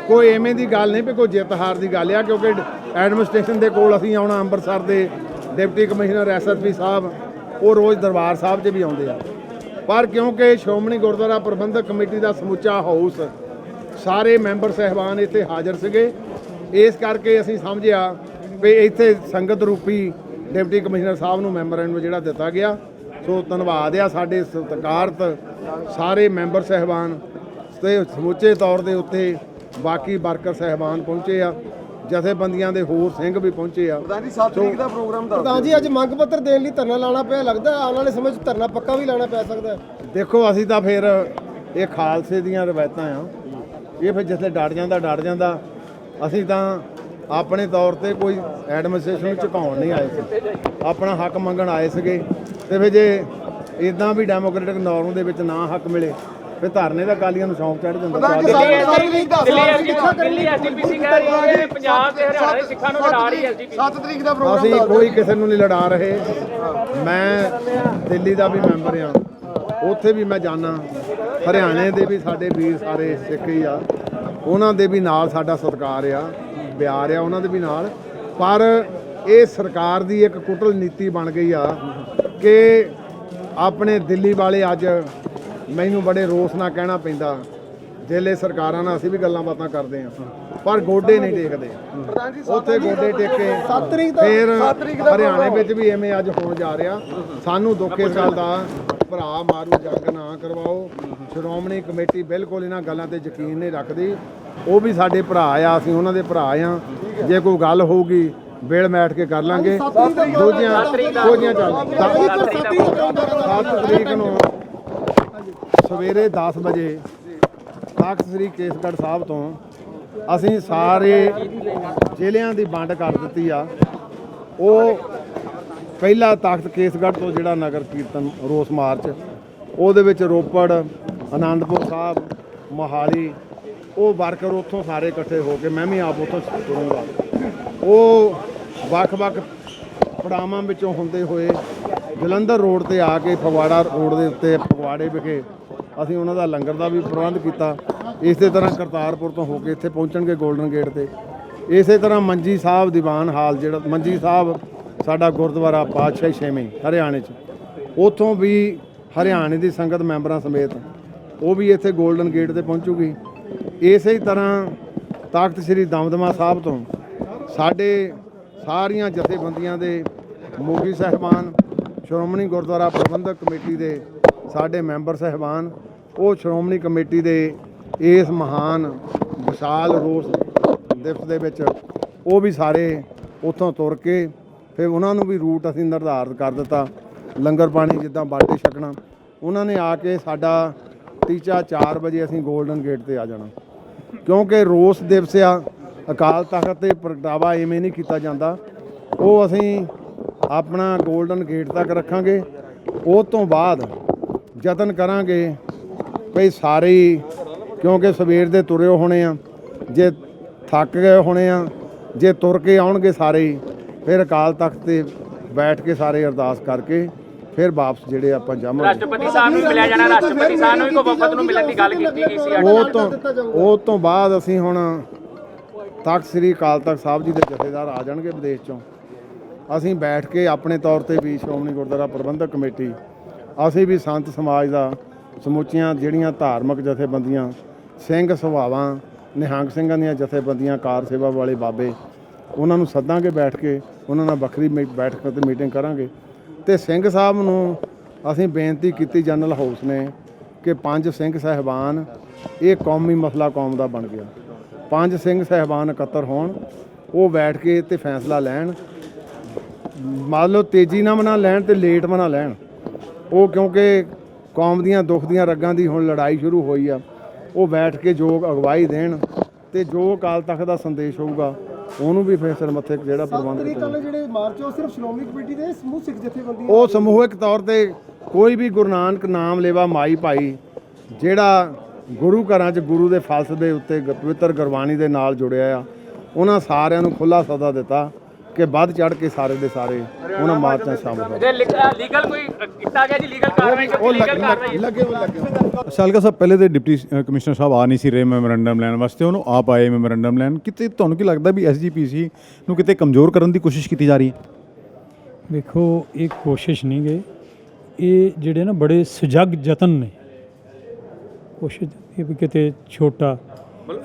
ਕੋਈ ਐਵੇਂ ਦੀ ਗੱਲ ਨਹੀਂ ਵੀ ਕੋਈ ਜਿੱਤ ਹਾਰ ਦੀ ਗੱਲ ਆ, ਕਿਉਂਕਿ ਐਡਮਿਨਿਸਟ੍ਰੇਸ਼ਨ ਦੇ ਕੋਲ ਅਸੀਂ ਆਉਣਾ। ਅੰਮ੍ਰਿਤਸਰ ਦੇ ਡਿਪਟੀ ਕਮਿਸ਼ਨਰ ਐਸਐਸਪੀ ਸਾਹਿਬ ਉਹ ਰੋਜ਼ ਦਰਬਾਰ ਸਾਹਿਬ 'ਚ ਵੀ ਆਉਂਦੇ ਆ, ਪਰ ਕਿਉਂਕਿ ਸ਼੍ਰੋਮਣੀ ਗੁਰਦੁਆਰਾ ਪ੍ਰਬੰਧਕ ਕਮੇਟੀ ਦਾ ਸਮੁੱਚਾ ਹਾਊਸ ਸਾਰੇ ਮੈਂਬਰ ਸਹਿਬਾਨ ਇੱਥੇ ਹਾਜ਼ਰ ਸੀਗੇ, ਇਸ ਕਰਕੇ ਅਸੀਂ ਸਮਝਿਆ ਵੀ ਇੱਥੇ ਸੰਗਤ ਰੂਪੀ ਡਿਪਟੀ ਕਮਿਸ਼ਨਰ ਸਾਹਿਬ ਨੂੰ ਮੈਮੋਰੈਂਡਮ ਜਿਹੜਾ ਦਿੱਤਾ ਗਿਆ। ਸੋ ਧੰਨਵਾਦ ਆ ਸਾਡੇ ਸਤਿਕਾਰਤ ਸਾਰੇ ਮੈਂਬਰ ਸਹਿਬਾਨ ਤੇ ਸਮੁੱਚੇ ਤੌਰ ਦੇ ਉੱਤੇ ਬਾਕੀ ਵਰਕਰ ਸਹਿਬਾਨ ਪਹੁੰਚੇ ਆ, ਜਥੇਬੰਦੀਆਂ ਦੇ ਹੋਰ ਸਿੰਘ ਵੀ ਪਹੁੰਚੇ ਆ। ਪ੍ਰਧਾਨ ਜੀ 7 ਤਰੀਕ ਦਾ ਪ੍ਰੋਗਰਾਮ ਦੱਸੋ। ਪ੍ਰਧਾਨ ਜੀ ਅੱਜ ਮੰਗ ਪੱਤਰ ਦੇਣ ਲਈ ਧਰਨਾ ਲਾਣਾ ਪਿਆ, ਲੱਗਦਾ ਆਉਣ ਵਾਲੇ ਸਮੇਂ 'ਚ ਧਰਨਾ ਪੱਕਾ ਵੀ ਲਾਣਾ ਪੈ ਸਕਦਾ। ਦੇਖੋ ਅਸੀਂ ਤਾਂ ਫਿਰ ਇਹ ਖਾਲਸੇ ਦੀਆਂ ਰਵਾਇਤਾਂ ਆ, ਇਹ ਫਿਰ ਜਿੱਥੇ ਡਟ ਜਾਂਦਾ। ਅਸੀਂ ਤਾਂ ਆਪਣੇ ਤੌਰ ਤੇ ਕੋਈ ਐਡਮਿਨਿਸਟ੍ਰੇਸ਼ਨ ਨੂੰ ਝੁਕਾਉਣ ਨਹੀਂ ਆਏ ਸੀ, ਆਪਣਾ ਹੱਕ ਮੰਗਣ ਆਏ ਸੀਗੇ। ਤੇ ਫਿਰ ਜੇ ਇਦਾਂ ਵੀ ਡੈਮੋਕ੍ਰੈਟਿਕ ਨੋਰਮ ਦੇ ਵਿੱਚ ਨਾ ਹੱਕ ਮਿਲੇ, ਫਿਰ ਧਰਨੇ ਦਾ ਅਕਾਲੀਆਂ ਨੂੰ ਸ਼ੌਂਕ ਚੜ ਜਾਂਦਾ। ਦਿੱਲੀ ਐਸਜੀਪੀਸੀ ਕਹਿ ਰਹੀ ਹੈ ਪੰਜਾਬ ਤੇ ਹਰਿਆਣਾ ਦੇ ਸਿੱਖਾਂ ਨੂੰ ਲੜਾ ਰਹੀ ਹੈ ਐਸਜੀਪੀਸੀ। 7 ਤਰੀਕ ਦਾ ਪ੍ਰੋਗਰਾਮ ਅਸੀਂ ਕੋਈ ਕਿਸੇ ਨੂੰ ਨਹੀਂ ਲੜਾ ਰਹੇ। ਮੈਂ ਦਿੱਲੀ ਦਾ ਵੀ ਮੈਂਬਰ ਆ, ਉੱਥੇ ਵੀ ਮੈਂ ਜਾਣਾ। ਹਰਿਆਣੇ ਦੇ ਵੀ ਸਾਡੇ ਵੀਰ ਸਾਰੇ ਸਿੱਖ ਹੀ ਆ, ਉਹਨਾਂ ਦੇ ਵੀ ਨਾਲ ਸਾਡਾ ਸਤਿਕਾਰ ਆ, ਪਿਆਰ ਆ ਉਹਨਾਂ ਦੇ ਵੀ ਨਾਲ। ਪਰ ਇਹ ਸਰਕਾਰ ਦੀ ਇੱਕ ਕੁਟਲ ਨੀਤੀ ਬਣ ਗਈ ਆ ਕਿ ਆਪਣੇ ਦਿੱਲੀ ਵਾਲੇ ਅੱਜ ਮੈਨੂੰ ਬੜੇ ਰੋਸ ਨਾਲ ਕਹਿਣਾ ਪੈਂਦਾ, ਜ਼ਿਲ੍ਹੇ ਸਰਕਾਰਾਂ ਨਾਲ ਅਸੀਂ ਵੀ ਗੱਲਾਂ ਬਾਤਾਂ ਕਰਦੇ ਹਾਂ, ਪਰ ਗੋਡੇ ਨਹੀਂ ਟੇਕਦੇ। ਉੱਥੇ ਗੋਡੇ ਟੇਕੇ 7 ਤਰੀਕ ਫਿਰ ਹਰਿਆਣੇ ਵਿੱਚ ਵੀ ਐਵੇਂ ਅੱਜ ਹੋਣ ਜਾ ਰਿਹਾ। ਸਾਨੂੰ ਦੁੱਖ ਇਸ ਗੱਲ ਦਾ, ਭਰਾ ਮਾਰੂ ਜੰਗ ਨਾ ਕਰਵਾਓ। ਸ਼੍ਰੋਮਣੀ ਕਮੇਟੀ ਬਿਲਕੁਲ ਇਹਨਾਂ ਗੱਲਾਂ ਤੇ ਯਕੀਨ ਨਹੀਂ ਰੱਖਦੀ। ਉਹ ਵੀ ਸਾਡੇ ਭਰਾ ਆ, ਅਸੀਂ ਉਹਨਾਂ ਦੇ ਭਰਾ ਆ। ਜੇ ਕੋਈ ਗੱਲ ਹੋਊਗੀ ਵੇਲ ਬੈਠ ਕੇ ਕਰ ਲਾਂਗੇ। ਦੂਜੀਆਂ ਚੱਲ 7 ਤਰੀਕ ਨੂੰ ਸਵੇਰੇ 10 ਵਜੇ ਤਖ਼ਤ ਸ੍ਰੀ ਕੇਸਗੜ੍ਹ ਸਾਹਿਬ ਤੋਂ ਅਸੀਂ ਸਾਰੇ ਜ਼ਿਲ੍ਹਿਆਂ ਦੀ ਵੰਡ ਕਰ ਦਿੱਤੀ ਆ। ਉਹ ਪਹਿਲਾ ਤਖਤ ਕੇਸਗੜ੍ਹ ਤੋਂ ਜਿਹੜਾ ਨਗਰ ਕੀਰਤਨ ਰੋਸ ਮਾਰਚ, ਉਹਦੇ ਵਿੱਚ ਰੋਪੜ, ਆਨੰਦਪੁਰ ਸਾਹਿਬ, ਮੋਹਾਲੀ, ਉਹ ਵਰਕਰ ਉੱਥੋਂ ਸਾਰੇ ਇਕੱਠੇ ਹੋ ਕੇ, ਮੈਂ ਵੀ ਆਪ ਉੱਥੋਂ ਤੁਰੂੰਗਾ, ਉਹ ਵੱਖ-ਵੱਖ ਪੜਾਵਾਂ ਵਿੱਚੋਂ ਹੁੰਦੇ ਹੋਏ ਜਲੰਧਰ ਰੋਡ ਤੇ ਆ ਕੇ ਫਗਵਾੜਾ ਰੋਡ ਦੇ ਉੱਤੇ ਫਗਵਾੜੇ ਵਿਖੇ ਅਸੀਂ ਉਹਨਾਂ ਦਾ ਲੰਗਰ ਦਾ ਵੀ ਪ੍ਰਬੰਧ ਕੀਤਾ। ਇਸੇ ਤਰ੍ਹਾਂ ਕਰਤਾਰਪੁਰ ਤੋਂ ਹੋ ਕੇ ਇੱਥੇ ਪਹੁੰਚਣਗੇ ਗੋਲਡਨ ਗੇਟ ਤੇ। ਇਸੇ ਤਰ੍ਹਾਂ ਮੰਜੀ ਸਾਹਿਬ ਦੀਵਾਨ ਹਾਲ, ਜਿਹੜਾ ਮੰਜੀ ਸਾਹਿਬ ਸਾਡਾ ਗੁਰਦੁਆਰਾ ਪਾਤਸ਼ਾਹੀ ਛੇਵੇਂ ਹਰਿਆਣੇ 'ਚ, ਉੱਥੋਂ ਵੀ ਹਰਿਆਣੇ ਦੀ ਸੰਗਤ ਮੈਂਬਰਾਂ ਸਮੇਤ ਉਹ ਵੀ ਇੱਥੇ ਗੋਲਡਨ ਗੇਟ ਤੇ ਪਹੁੰਚੂਗੀ। ਇਸੇ ਤਰ੍ਹਾਂ ਤਖਤ ਸ੍ਰੀ ਦਮਦਮਾ ਸਾਹਿਬ ਤੋਂ ਸਾਡੇ ਸਾਰੀਆਂ ਜਥੇਬੰਦੀਆਂ ਦੇ ਮੋਗੀ ਸਾਹਿਬਾਨ, ਸ਼੍ਰੋਮਣੀ ਗੁਰਦੁਆਰਾ ਪ੍ਰਬੰਧਕ ਕਮੇਟੀ ਦੇ ਸਾਡੇ ਮੈਂਬਰ ਸਾਹਿਬਾਨ, ਉਹ ਸ਼੍ਰੋਮਣੀ ਕਮੇਟੀ ਦੇ ਇਸ ਮਹਾਨ ਵਿਸ਼ਾਲ ਰੋਸ ਦਿਵਸ ਦੇ ਵਿੱਚ ਉਹ ਵੀ ਸਾਰੇ ਉੱਥੋਂ ਤੁਰ ਕੇ ਫਿਰ ਉਹਨਾਂ ਨੂੰ ਵੀ ਰੂਟ ਅਸੀਂ ਨਿਰਧਾਰਿਤ ਕਰ ਦਿੱਤਾ। ਲੰਗਰ ਪਾਣੀ ਜਿੱਦਾਂ ਬਾਟੇ ਛਕਣਾ, ਉਹਨਾਂ ਨੇ ਆ ਕੇ ਸਾਡਾ ਟੀਚਾ 4 ਵਜੇ ਅਸੀਂ ਗੋਲਡਨ ਗੇਟ ਤੇ ਆ ਜਾਣਾ, ਕਿਉਂਕਿ ਰੋਸ ਦਿਵਸ ਆ। ਅਕਾਲ ਤਖਤ ਤੇ ਪ੍ਰਗਟਾਵਾ ਐਵੇਂ ਨਹੀਂ ਕੀਤਾ ਜਾਂਦਾ, ਉਹ ਅਸੀਂ ਆਪਣਾ ਗੋਲਡਨ ਗੇਟ ਤੱਕ ਰੱਖਾਂਗੇ। ਉਹ ਤੋਂ ਬਾਅਦ ਯਤਨ ਕਰਾਂਗੇ ਭਈ ਸਾਰੇ ਹੀ, ਕਿਉਂਕਿ ਸਵੇਰ ਦੇ ਤੁਰਿਓ ਹੋਣੇ ਆ, ਜੇ ਥੱਕ ਗਏ ਹੋਣੇ ਆ, ਜੇ ਤੁਰ ਕੇ ਆਉਣਗੇ ਸਾਰੇ ਹੀ, ਫਿਰ ਅਕਾਲ ਤਖਤ ਤੇ ਬੈਠ ਕੇ ਸਾਰੇ ਅਰਦਾਸ ਕਰਕੇ ਫਿਰ ਵਾਪਸ ਜਿਹੜੇ ਆਪਾਂ ਜਾਵਾਂਗੇ। ਰਾਸ਼ਟਰਪਤੀ ਸਾਹਿਬ ਨੂੰ ਮਿਲਿਆ ਜਾਣਾ, ਰਾਸ਼ਟਰਪਤੀ ਸਾਹਿਬ ਨੂੰ ਵੀ ਕੋਈ ਵਫਦ ਨੂੰ ਮਿਲਣ ਦੀ ਗੱਲ ਕੀਤੀ ਗਈ ਸੀ। ਉਹ ਤੋਂ ਬਾਅਦ ਅਸੀਂ ਹੁਣ ਤਖਤ ਸ੍ਰੀ ਅਕਾਲ ਤਖਤ ਸਾਹਿਬ ਜੀ ਦੇ ਜਥੇਦਾਰ ਆ ਜਾਣਗੇ ਵਿਦੇਸ਼ ਚੋਂ, ਅਸੀਂ ਬੈਠ ਕੇ ਆਪਣੇ ਤੌਰ ਤੇ ਵੀ ਸ਼੍ਰੋਮਣੀ ਗੁਰਦੁਆਰਾ ਪ੍ਰਬੰਧਕ ਕਮੇਟੀ, ਅਸੀਂ ਵੀ ਸੰਤ ਸਮਾਜ ਦਾ, ਸਮੁੱਚੀਆਂ ਜਿਹੜੀਆਂ ਧਾਰਮਿਕ ਜਥੇਬੰਦੀਆਂ, ਸਿੰਘ ਸਭਾਵਾਂ, ਨਿਹੰਗ ਸਿੰਘਾਂ ਦੀਆਂ ਜਥੇਬੰਦੀਆਂ, ਕਾਰ ਸੇਵਾ ਵਾਲੇ ਬਾਬੇ, ਉਹਨਾਂ ਨੂੰ ਸੱਦਾਂਗੇ, ਬੈਠ ਕੇ ਉਹਨਾਂ ਨਾਲ ਵੱਖਰੀ ਬੈਠਕ ਤੇ ਮੀਟਿੰਗ ਕਰਾਂਗੇ। ਤੇ ਸਿੰਘ ਸਾਹਿਬ ਨੂੰ ਅਸੀਂ ਬੇਨਤੀ ਕੀਤੀ ਜਨਰਲ ਹਾਊਸ ਨੇ ਕਿ 5 ਸਿੰਘ ਸਾਹਿਬਾਨ, ਇਹ ਕੌਮੀ ਮਸਲਾ ਕੌਮ ਦਾ ਬਣ ਗਿਆ, 5 ਸਿੰਘ ਸਾਹਿਬਾਨ ਇਕੱਤਰ ਹੋਣ, ਉਹ ਬੈਠ ਕੇ ਤੇ ਫੈਸਲਾ ਲੈਣ। ਮੰਨ ਲਓ ਤੇਜ਼ੀ ਨਾਲ ਬਣਾ ਲੈਣ ਤੇ ਲੇਟ ਬਣਾ ਲੈਣ, ਉਹ ਕਿਉਂਕਿ ਕੌਮ ਦੀਆਂ ਦੁੱਖ ਦੀਆਂ ਰਗਾਂ ਦੀ ਹੁਣ ਲੜਾਈ ਸ਼ੁਰੂ ਹੋਈ ਆ, ਉਹ ਬੈਠ ਕੇ ਜੋ ਅਗਵਾਈ ਦੇਣ ਤੇ ਜੋ ਅਕਾਲ ਤਖਤ ਦਾ ਸੰਦੇਸ਼ ਹੋਊਗਾ ਉਹਨੂੰ ਵੀ ਫਿਰ ਸਿਰ ਮੱਥੇ ਜਿਹੜਾ ਪ੍ਰਬੰਧ ਕੀਤਾ। ਜਿਹੜੇ ਮਾਰਚ ਉਹ ਸਿਰਫ ਸ਼੍ਰੋਮਣੀ ਕਮੇਟੀ ਦੇ ਸਮੂਹ ਸਿੱਖ ਜਥੇਬੰਦੀਆਂ, ਉਹ ਸਮੂਹਿਕ ਤੌਰ ਤੇ ਕੋਈ ਵੀ ਗੁਰੂ ਨਾਨਕ ਨਾਮ ਲੇਵਾ ਮਾਈ ਭਾਈ ਜਿਹੜਾ ਗੁਰੂ ਘਰਾਂ 'ਚ ਗੁਰੂ ਦੇ ਫਲਸਫੇ ਉੱਤੇ ਪਵਿੱਤਰ ਗੁਰਬਾਣੀ ਦੇ ਨਾਲ ਜੁੜਿਆ ਆ, ਉਹਨਾਂ ਸਾਰਿਆਂ ਨੂੰ ਖੁੱਲ੍ਹਾ ਸੱਦਾ ਦਿੱਤਾ ਕਿ ਵੱਧ ਚੜ੍ਹ ਕੇ ਸਾਰੇ ਦੇ ਸਾਰੇ ਉਹਨਾਂ ਮਾਰਚਾਂ ਸ਼ਾਮਲ ਹੋਣ। ਜੇ ਲੀਗਲ ਕੋਈ ਕੀਤਾ ਗਿਆ ਜੀ, ਲੀਗਲ ਕਾਰਵਾਈ ਲੱਗੇ। ਸਾਲਕਾ ਸਾਹਿਬ ਪਹਿਲੇ ਤੇ ਡਿਪਟੀ ਕਮਿਸ਼ਨਰ ਸਾਹਿਬ ਆ ਨਹੀਂ ਸੀ ਰਹੇ ਮੈਮੋਰੈਂਡਮ ਲੈਣ ਵਾਸਤੇ, ਉਹਨੂੰ ਆਪ ਆਏ ਮੈਮੋਰੈਂਡਮ ਲੈਣ। ਕਿਤੇ ਤੁਹਾਨੂੰ ਕੀ ਲੱਗਦਾ ਵੀ ਐਸਜੀਪੀਸੀ ਨੂੰ ਕਿਤੇ ਕਮਜ਼ੋਰ ਕਰਨ ਦੀ ਕੋਸ਼ਿਸ਼ ਕੀਤੀ ਜਾ ਰਹੀ ਹੈ? ਵੇਖੋ, ਇਹ ਕੋਸ਼ਿਸ਼ ਨਹੀਂ ਗਏ, ਇਹ ਜਿਹੜੇ ਨਾ ਬੜੇ ਸੁਜੱਗ ਯਤਨ ਨੇ, ਕੋਸ਼ਿਸ਼ ਇਹ ਵੀ ਕਿਤੇ ਛੋਟਾ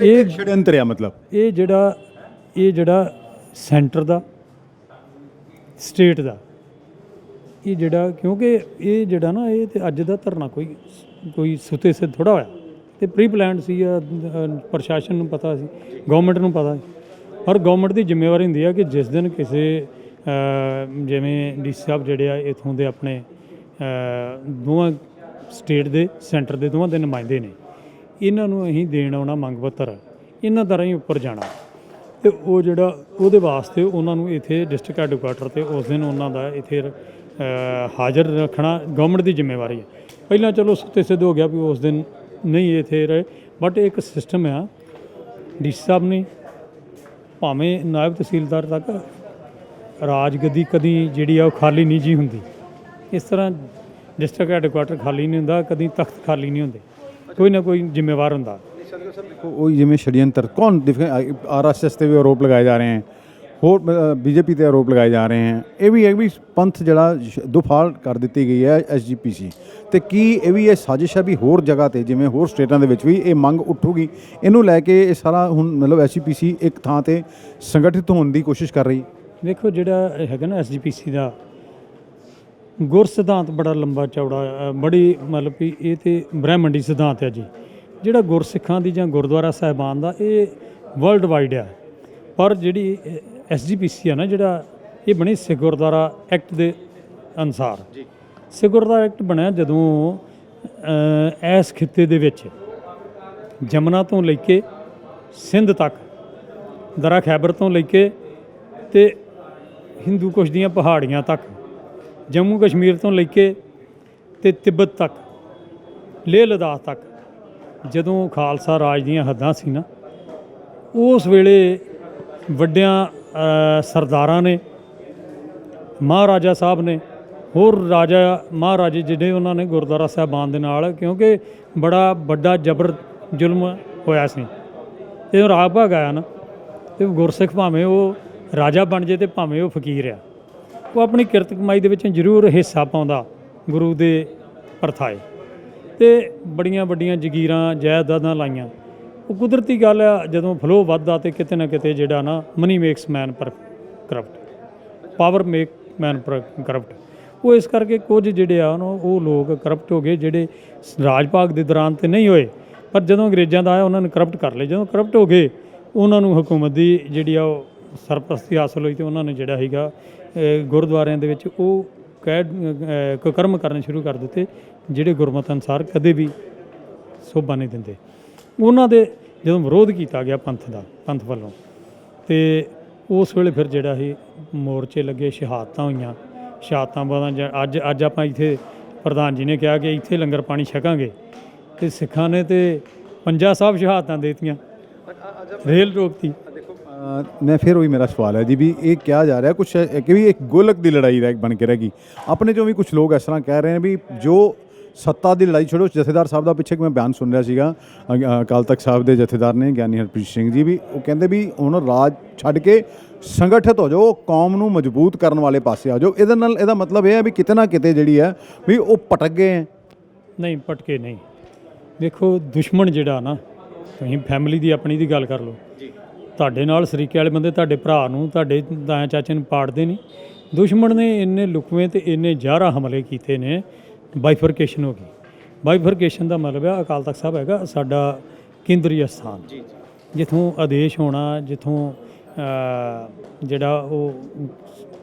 ਇਹ ਛੜਯੰਤਰ ਆ, ਮਤਲਬ ਇਹ ਜਿਹੜਾ ਸੈਂਟਰ ਦਾ, ਸਟੇਟ ਦਾ, ਇਹ ਜਿਹੜਾ, ਕਿਉਂਕਿ ਇਹ ਜਿਹੜਾ ਨਾ, ਇਹ ਤੇ ਅੱਜ ਦਾ ਧਰਨਾ ਕੋਈ ਸੁਤੇ ਸੇ ਥੋੜਾ ਹੋਇਆ, ਤੇ ਪ੍ਰੀ ਪਲਾਨਡ ਸੀ, ਪ੍ਰਸ਼ਾਸਨ ਨੂੰ ਪਤਾ ਸੀ, ਗਵਰਨਮੈਂਟ ਨੂੰ ਪਤਾ ਸੀ। ਪਰ ਗਵਰਨਮੈਂਟ ਦੀ ਜ਼ਿੰਮੇਵਾਰੀ ਹੁੰਦੀ ਆ ਕਿ ਜਿਸ ਦਿਨ ਕਿਸੇ ਜਿਵੇਂ ਡੀਸੀ ਸਾਹਿਬ ਜਿਹੜੇ ਆ ਇੱਥੋਂ ਦੇ ਆਪਣੇ ਦੋਵਾਂ ਸਟੇਟ ਦੇ, ਸੈਂਟਰ ਦੇ ਦੋਵਾਂ ਦੇ ਨੁਮਾਇੰਦੇ ਨੇ, ਇਹਨਾਂ ਨੂੰ ਅਸੀਂ ਦੇਣ ਆਉਣਾ ਮੰਗ ਪੱਤਰ, ਇਹਨਾਂ ਤਰ੍ਹਾਂ ਹੀ ਉੱਪਰ ਜਾਣਾ, ਤੇ ਉਹ ਜਿਹੜਾ ਉਹਦੇ ਵਾਸਤੇ ਉਹਨਾਂ ਨੂੰ ਇੱਥੇ ਡਿਸਟ੍ਰਿਕਟ ਹੈਡਕੁਆਟਰ ਤੇ ਉਸ ਦਿਨ ਉਹਨਾਂ ਦਾ ਇੱਥੇ ਹਾਜ਼ਰ ਰੱਖਣਾ ਗਵਰਨਮੈਂਟ ਦੀ ਜ਼ਿੰਮੇਵਾਰੀ ਹੈ। ਪਹਿਲਾਂ ਚਲੋ ਸੁੱਤੇ ਸਿੱਧ ਹੋ ਗਿਆ ਵੀ ਉਸ ਦਿਨ ਨਹੀਂ ਇੱਥੇ ਰਹੇ, ਬਟ ਇੱਕ ਸਿਸਟਮ ਆ, ਡੀਸੀ ਸਾਹਿਬ ਨੇ ਭਾਵੇਂ ਨਾਇਬ ਤਹਿਸੀਲਦਾਰ ਤੱਕ ਰਾਜਗੱਦੀ ਕਦੀ ਜਿਹੜੀ ਆ ਉਹ ਖਾਲੀ ਨਹੀਂ ਜੀ ਹੁੰਦੀ, ਇਸ ਤਰ੍ਹਾਂ ਡਿਸਟ੍ਰਿਕਟ ਹੈਡਕੁਆਟਰ ਖਾਲੀ ਨਹੀਂ ਹੁੰਦਾ, ਕਦੀ ਤਖਤ ਖਾਲੀ ਨਹੀਂ ਹੁੰਦੇ, ਕੋਈ ਨਾ ਕੋਈ ਜ਼ਿੰਮੇਵਾਰ ਹੁੰਦਾ। ਉਹ ਜਿਵੇਂ ਛੜਯੰਤਰ ਕੌਣ, ਆਰਐਸਐਸ ਤੇ ਵੀ ਆਰੋਪ ਲਗਾਏ ਜਾ ਰਹੇ ਹਨ, ਹੋਰ ਬੀਜੇਪੀ ਤੇ ਆਰੋਪ ਲਗਾਏ ਜਾ ਰਹੇ ਹਨ। ਇਹ ਵੀ ਪੰਥ ਜਿਹੜਾ ਦੁਫਾਲ ਕਰ ਦਿੱਤੀ ਗਈ ਹੈ ਐਸਜੀਪੀਸੀ, ਤੇ ਕੀ ਇਹ ਵੀ ਇਹ ਸਾਜ਼ਿਸ਼ ਹੈ ਵੀ ਹੋਰ ਜਗ੍ਹਾ ਤੇ ਜਿਵੇਂ ਹੋਰ ਸਟੇਟਾਂ ਦੇ ਵਿੱਚ ਵੀ ਇਹ ਮੰਗ ਉੱਠੂਗੀ, ਇਹਨੂੰ ਲੈ ਕੇ ਇਹ ਸਾਰਾ ਹੁਣ ਮਤਲਬ ਐਸਜੀਪੀਸੀ ਇੱਕ ਥਾਂ ਤੇ ਸੰਗਠਿਤ ਹੋਣ ਦੀ ਕੋਸ਼ਿਸ਼ ਕਰ ਰਹੀ? ਵੇਖੋ, ਜਿਹੜਾ ਹੈਗਾ ਨਾ ਐਸਜੀਪੀਸੀ ਦਾ ਗੁਰ ਸਿਧਾਂਤ ਬੜਾ ਲੰਬਾ ਚੌੜਾ, ਬੜੀ ਮਤਲਬ ਕਿ ਇਹ ਤੇ ਬ੍ਰਹਮੰਡੀ ਸਿਧਾਂਤ ਹੈ ਜੀ, ਜਿਹੜਾ ਗੁਰਸਿੱਖਾਂ ਦੀ ਜਾਂ ਗੁਰਦੁਆਰਾ ਸਾਹਿਬਾਨ ਦਾ, ਇਹ ਵਰਲਡ ਵਾਈਡ ਆ। ਪਰ ਜਿਹੜੀ ਐਸਜੀਪੀਸੀ ਆ ਨਾ, ਜਿਹੜਾ ਇਹ ਬਣੀ ਸਿੱਖ ਗੁਰਦੁਆਰਾ ਐਕਟ ਦੇ ਅਨੁਸਾਰ। ਸਿੱਖ ਗੁਰਦੁਆਰਾ ਐਕਟ ਬਣਿਆ ਜਦੋਂ ਇਸ ਖਿੱਤੇ ਦੇ ਵਿੱਚ ਜਮਨਾ ਤੋਂ ਲੈ ਕੇ ਸਿੰਧ ਤੱਕ, ਦਰਾ ਖੈਬਰ ਤੋਂ ਲੈ ਕੇ ਤੇ ਹਿੰਦੂ ਕੁਸ਼ ਦੀਆਂ ਪਹਾੜੀਆਂ ਤੱਕ, ਜੰਮੂ ਕਸ਼ਮੀਰ ਤੋਂ ਲੈ ਕੇ ਤੇ ਤਿੱਬਤ ਤੱਕ, ਲੇਹ ਲਦਾਖ ਤੱਕ, ਜਦੋਂ ਖਾਲਸਾ ਰਾਜ ਦੀਆਂ ਹੱਦਾਂ ਸੀ ਨਾ, ਉਸ ਵੇਲੇ ਵੱਡਿਆਂ ਸਰਦਾਰਾਂ ਨੇ, ਮਹਾਰਾਜਾ ਸਾਹਿਬ ਨੇ, ਹੋਰ ਰਾਜਾ ਮਹਾਰਾਜੇ ਜਿਹੜੇ ਉਹਨਾਂ ਨੇ ਗੁਰਦੁਆਰਾ ਸਾਹਿਬਾਨ ਦੇ ਨਾਲ, ਕਿਉਂਕਿ ਬੜਾ ਵੱਡਾ ਜਬਰ ਜ਼ੁਲਮ ਹੋਇਆ ਸੀ। ਜਦੋਂ ਰਾਗ ਭਾਗ ਆਇਆ ਨਾ, ਤੇ ਗੁਰਸਿੱਖ ਭਾਵੇਂ ਉਹ ਰਾਜਾ ਬਣ ਜੇ ਤੇ ਭਾਵੇਂ ਉਹ ਫਕੀਰ ਆ, ਉਹ ਆਪਣੀ ਕਿਰਤ ਕਮਾਈ ਦੇ ਵਿੱਚ ਜ਼ਰੂਰ ਹਿੱਸਾ ਪਾਉਂਦਾ ਗੁਰੂ ਦੇ ਪਰਥਾਏ, ਤੇ ਬੜੀਆਂ ਵੱਡੀਆਂ ਜਗੀਰਾਂ ਜਾਇਦਾਦਾਂ ਲਾਈਆਂ। ਉਹ ਕੁਦਰਤੀ ਗੱਲ ਆ, ਜਦੋਂ ਫਲੋ ਵੱਧਦਾ ਤੇ ਕਿਤੇ ਨਾ ਕਿਤੇ ਜਿਹੜਾ ਨਾ ਮਨੀ ਮੇਕਸ ਮੈਨ ਪਰ ਕਰਪਟ, ਪਾਵਰ ਮੇਕ ਮੈਨ ਪਰ ਕਰਪਟ। ਉਹ ਇਸ ਕਰਕੇ ਕੁਝ ਜਿਹੜੇ ਆ ਉਹ ਲੋਕ ਕਰਪਟ ਹੋ ਗਏ, ਜਿਹੜੇ ਰਾਜ ਭਾਗ ਦੇ ਦੌਰਾਨ ਤੇ ਨਹੀਂ ਹੋਏ, ਪਰ ਜਦੋਂ ਅੰਗਰੇਜ਼ਾਂ ਦਾ ਆਇਆ ਉਹਨਾਂ ਨੇ ਕਰਪਟ ਕਰ ਲਏ। ਜਦੋਂ ਕਰਪਟ ਹੋ ਗਏ, ਉਹਨਾਂ ਨੂੰ ਹਕੂਮਤ ਦੀ ਜਿਹੜੀ ਆ ਉਹ ਸਰਪ੍ਰਸਤੀ ਹਾਸਲ ਹੋਈ, ਤੇ ਉਹਨਾਂ ਨੇ ਜਿਹੜਾ ਹੈਗਾ ਗੁਰਦੁਆਰਿਆਂ ਦੇ ਵਿੱਚ ਉਹ ਕੁਕਰਮ ਕਰਨੇ ਸ਼ੁਰੂ ਕਰ ਦਿੱਤੇ, ਜਿਹੜੇ ਗੁਰਮਤਿ ਅਨੁਸਾਰ ਕਦੇ ਵੀ ਸ਼ੋਭਾ ਨਹੀਂ ਦਿੰਦੇ। ਉਹਨਾਂ ਦੇ ਜਦੋਂ ਵਿਰੋਧ ਕੀਤਾ ਗਿਆ ਪੰਥ ਵੱਲੋਂ, ਤੇ ਉਸ ਵੇਲੇ ਫਿਰ ਜਿਹੜਾ ਇਹ ਮੋਰਚੇ ਲੱਗੇ, ਸ਼ਹਾਦਤਾਂ ਹੋਈਆਂ। ਸ਼ਹਾਦਤਾਂ ਬਾਅਦ ਅੱਜ ਆਪਾਂ ਇੱਥੇ ਪ੍ਰਧਾਨ ਜੀ ਨੇ ਕਿਹਾ ਕਿ ਇੱਥੇ ਲੰਗਰ ਪਾਣੀ ਛਕਾਂਗੇ, ਤੇ ਸਿੱਖਾਂ ਨੇ ਤੇ 50 ਸਾਹਿਬ ਸ਼ਹਾਦਤਾਂ ਦੇ ਦਿੱਤੀਆਂ, ਰੇਲ ਰੋਕਤੀ। ਮੈਂ ਫਿਰ ਉਹੀ ਮੇਰਾ ਸਵਾਲ ਹੈ ਜੀ, ਵੀ ਇਹ ਕਿਹਾ ਜਾ ਰਿਹਾ ਕੁਛ ਕਿ ਵੀ ਇੱਕ ਗੋਲਕ ਦੀ ਲੜਾਈ ਬਣ ਕੇ ਰਹਿ ਗਈ। ਆਪਣੇ ਚੋਂ ਵੀ ਕੁਝ ਲੋਕ ਇਸ ਤਰ੍ਹਾਂ ਕਹਿ ਰਹੇ ਨੇ ਵੀ ਜੋ ਸੱਤਾ ਦੀ ਲੜਾਈ ਛੱਡੋ, ਜਥੇਦਾਰ ਸਾਹਿਬ ਦਾ ਪਿੱਛੇ ਮੈਂ ਬਿਆਨ ਸੁਣ ਰਿਹਾ ਸੀਗਾ, ਅਕਾਲ ਤਖਤ ਸਾਹਿਬ ਦੇ ਜਥੇਦਾਰ ਨੇ ਗਿਆਨੀ ਹਰਪ੍ਰੀਤ ਸਿੰਘ ਜੀ, ਵੀ ਉਹ ਕਹਿੰਦੇ ਵੀ ਹੁਣ ਰਾਜ ਛੱਡ ਕੇ ਸੰਗਠਿਤ ਹੋ ਜਾਓ, ਕੌਮ ਨੂੰ ਮਜ਼ਬੂਤ ਕਰਨ ਵਾਲੇ ਪਾਸੇ ਆ ਜਾਓ। ਇਹਦੇ ਨਾਲ ਇਹਦਾ ਮਤਲਬ ਇਹ ਹੈ ਵੀ ਕਿਤੇ ਨਾ ਕਿਤੇ ਜਿਹੜੀ ਹੈ ਵੀ ਉਹ ਭਟਕ ਗਏ ਹੈ। ਨਹੀਂ, ਭਟਕੇ ਨਹੀਂ। ਦੇਖੋ, ਦੁਸ਼ਮਣ ਜਿਹੜਾ ਨਾ, ਤੁਸੀਂ ਫੈਮਿਲੀ ਦੀ ਆਪਣੀ ਦੀ ਗੱਲ ਕਰ ਲਓ, ਤੁਹਾਡੇ ਨਾਲ ਸਰੀਕੇ ਵਾਲੇ ਬੰਦੇ ਤੁਹਾਡੇ ਭਰਾ ਨੂੰ, ਤੁਹਾਡੇ ਦਾਇਆ ਚਾਚੇ ਨੂੰ ਪਾੜਦੇ ਨਹੀਂ। ਦੁਸ਼ਮਣ ਨੇ ਇੰਨੇ ਲੁਕਵੇਂ ਤੇ ਇੰਨੇ ਜ਼ਾਹਰਾ ਹਮਲੇ ਕੀਤੇ ਨੇ, ਬਾਈਫਰਕੇਸ਼ਨ ਹੋ ਗਈ। ਬਾਈਫਰਕੇਸ਼ਨ ਦਾ ਮਤਲਬ ਹੈ ਅਕਾਲ ਤਖਤ ਸਾਹਿਬ ਹੈਗਾ ਸਾਡਾ ਕੇਂਦਰੀ ਸਥਾਨ, ਜਿੱਥੋਂ ਆਦੇਸ਼ ਹੋਣਾ, ਜਿੱਥੋਂ ਜਿਹੜਾ ਉਹ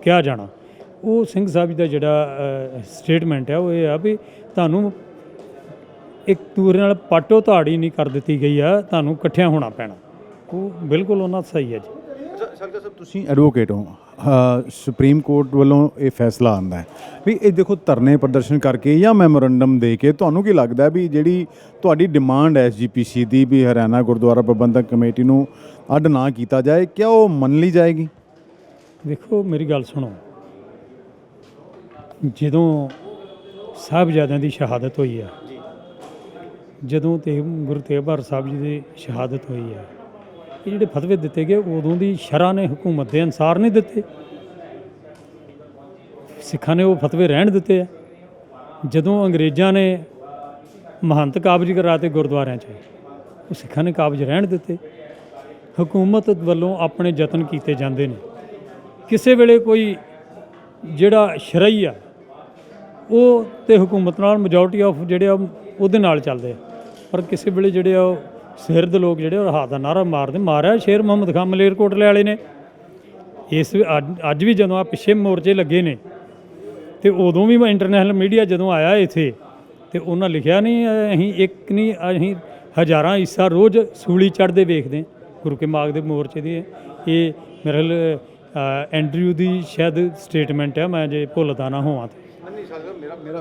ਕਿਹਾ ਜਾਣਾ। ਉਹ ਸਿੰਘ ਸਾਹਿਬ ਜੀ ਦਾ ਜਿਹੜਾ ਸਟੇਟਮੈਂਟ ਹੈ ਉਹ ਇਹ ਆ ਵੀ ਤੁਹਾਨੂੰ ਇੱਕ ਦੂਰੇ ਨਾਲ ਪਾਟੋ ਧਾੜੀ ਨਹੀਂ ਕਰ ਦਿੱਤੀ ਗਈ ਆ, ਤੁਹਾਨੂੰ ਇਕੱਠਿਆਂ ਹੋਣਾ ਪੈਣਾ। ਉਹ ਬਿਲਕੁਲ ਉਹਨਾਂ ਦਾ ਸਹੀ ਹੈ ਜੀ। ਸਰਦਾਰ ਸਾਹਿਬ, ਤੁਸੀਂ ਐਡਵੋਕੇਟ ਹੋ, ਸੁਪਰੀਮ ਕੋਰਟ ਵੱਲੋਂ ਇਹ ਫੈਸਲਾ ਆਉਂਦਾ ਹੈ ਵੀ ਇਹ ਦੇਖੋ ਧਰਨੇ ਪ੍ਰਦਰਸ਼ਨ ਕਰਕੇ ਜਾਂ ਮੈਮੋਰੰਡਮ ਦੇ ਕੇ, ਤੁਹਾਨੂੰ ਕੀ ਲੱਗਦਾ ਵੀ ਜਿਹੜੀ ਤੁਹਾਡੀ ਡਿਮਾਂਡ ਹੈ SGPC ਦੀ ਵੀ ਹਰਿਆਣਾ ਗੁਰਦੁਆਰਾ ਪ੍ਰਬੰਧਕ ਕਮੇਟੀ ਨੂੰ ਅੱਡ ਨਾ ਕੀਤਾ ਜਾਏ, ਕਿਆ ਉਹ ਮੰਨ ਲਈ ਜਾਏਗੀ? ਦੇਖੋ, ਮੇਰੀ ਗੱਲ ਸੁਣੋ, ਜਦੋਂ ਸਾਹਿਬਜ਼ਾਦਿਆਂ ਦੀ ਸ਼ਹਾਦਤ ਹੋਈ ਹੈ, ਜਦੋਂ ਗੁਰੂ ਤੇਗ ਬਹਾਦਰ ਸਾਹਿਬ ਜੀ ਦੀ ਸ਼ਹਾਦਤ ਹੋਈ ਹੈ, ਇਹ ਜਿਹੜੇ ਫਤਵੇ ਦਿੱਤੇ ਗਏ ਉਦੋਂ ਦੀ ਸ਼ਰ੍ਹਾ ਨੇ ਹਕੂਮਤ ਦੇ ਅਨਸਾਰ ਨਹੀਂ ਦਿੱਤੇ, ਸਿੱਖਾਂ ਨੇ ਉਹ ਫਤਵੇ ਰਹਿਣ ਦਿੱਤੇ ਆ। ਜਦੋਂ ਅੰਗਰੇਜ਼ਾਂ ਨੇ ਮਹੰਤ ਕਾਬਜ਼ ਕਰਾਤੇ ਗੁਰਦੁਆਰਿਆਂ 'ਚ, ਉਹ ਸਿੱਖਾਂ ਨੇ ਕਾਬਜ਼ ਰਹਿਣ ਦਿੱਤੇ। ਹਕੂਮਤ ਵੱਲੋਂ ਆਪਣੇ ਯਤਨ ਕੀਤੇ ਜਾਂਦੇ ਨੇ। ਕਿਸੇ ਵੇਲੇ ਕੋਈ ਜਿਹੜਾ ਸ਼ਰਈ ਆ ਉਹ ਤੇ ਹਕੂਮਤ ਨਾਲ ਮੈਜੋਰਟੀ ਆਫ ਜਿਹੜੇ ਆ ਉਹਦੇ ਨਾਲ ਚੱਲਦੇ ਆ, ਪਰ ਕਿਸੇ ਵੇਲੇ ਜਿਹੜੇ ਆ ਉਹ ਸਿਰਦ ਲੋਕ ਜਿਹੜੇ ਉਹ ਹਾਥ ਦਾ ਨਾਰਾ ਮਾਰਿਆ ਸ਼ੇਰ ਮੁਹੰਮਦ ਖਾਨ ਮਲੇਰਕੋਟਲੇ ਵਾਲੇ ਨੇ। ਇਸ ਅੱਜ ਵੀ ਜਦੋਂ ਆ ਪਿੱਛੇ ਮੋਰਚੇ ਲੱਗੇ ਨੇ, ਤੇ ਉਦੋਂ ਵੀ ਇੰਟਰਨੈਸ਼ਨਲ ਮੀਡੀਆ ਜਦੋਂ ਆਇਆ ਇੱਥੇ, ਤੇ ਉਹਨਾਂ ਲਿਖਿਆ ਨਹੀਂ ਅਸੀਂ ਇੱਕ ਨਹੀਂ ਅਸੀਂ ਹਜ਼ਾਰਾਂ ਹਿੱਸਾ ਰੋਜ਼ ਸੂਲੀ ਚੜ੍ਹਦੇ ਵੇਖਦੇ ਗੁਰੂ ਕੇ ਮਾਗ ਦੇ ਮੋਰਚੇ ਦੀ। ਇਹ ਮੇਰੇ ਖਿਆਲ ਐਂਡਰਿਊ ਦੀ ਸ਼ਾਇਦ ਸਟੇਟਮੈਂਟ ਹੈ, ਮੈਂ ਜੇ ਭੁੱਲਦਾ ਨਾ ਹੋਵਾਂ ਤੇ।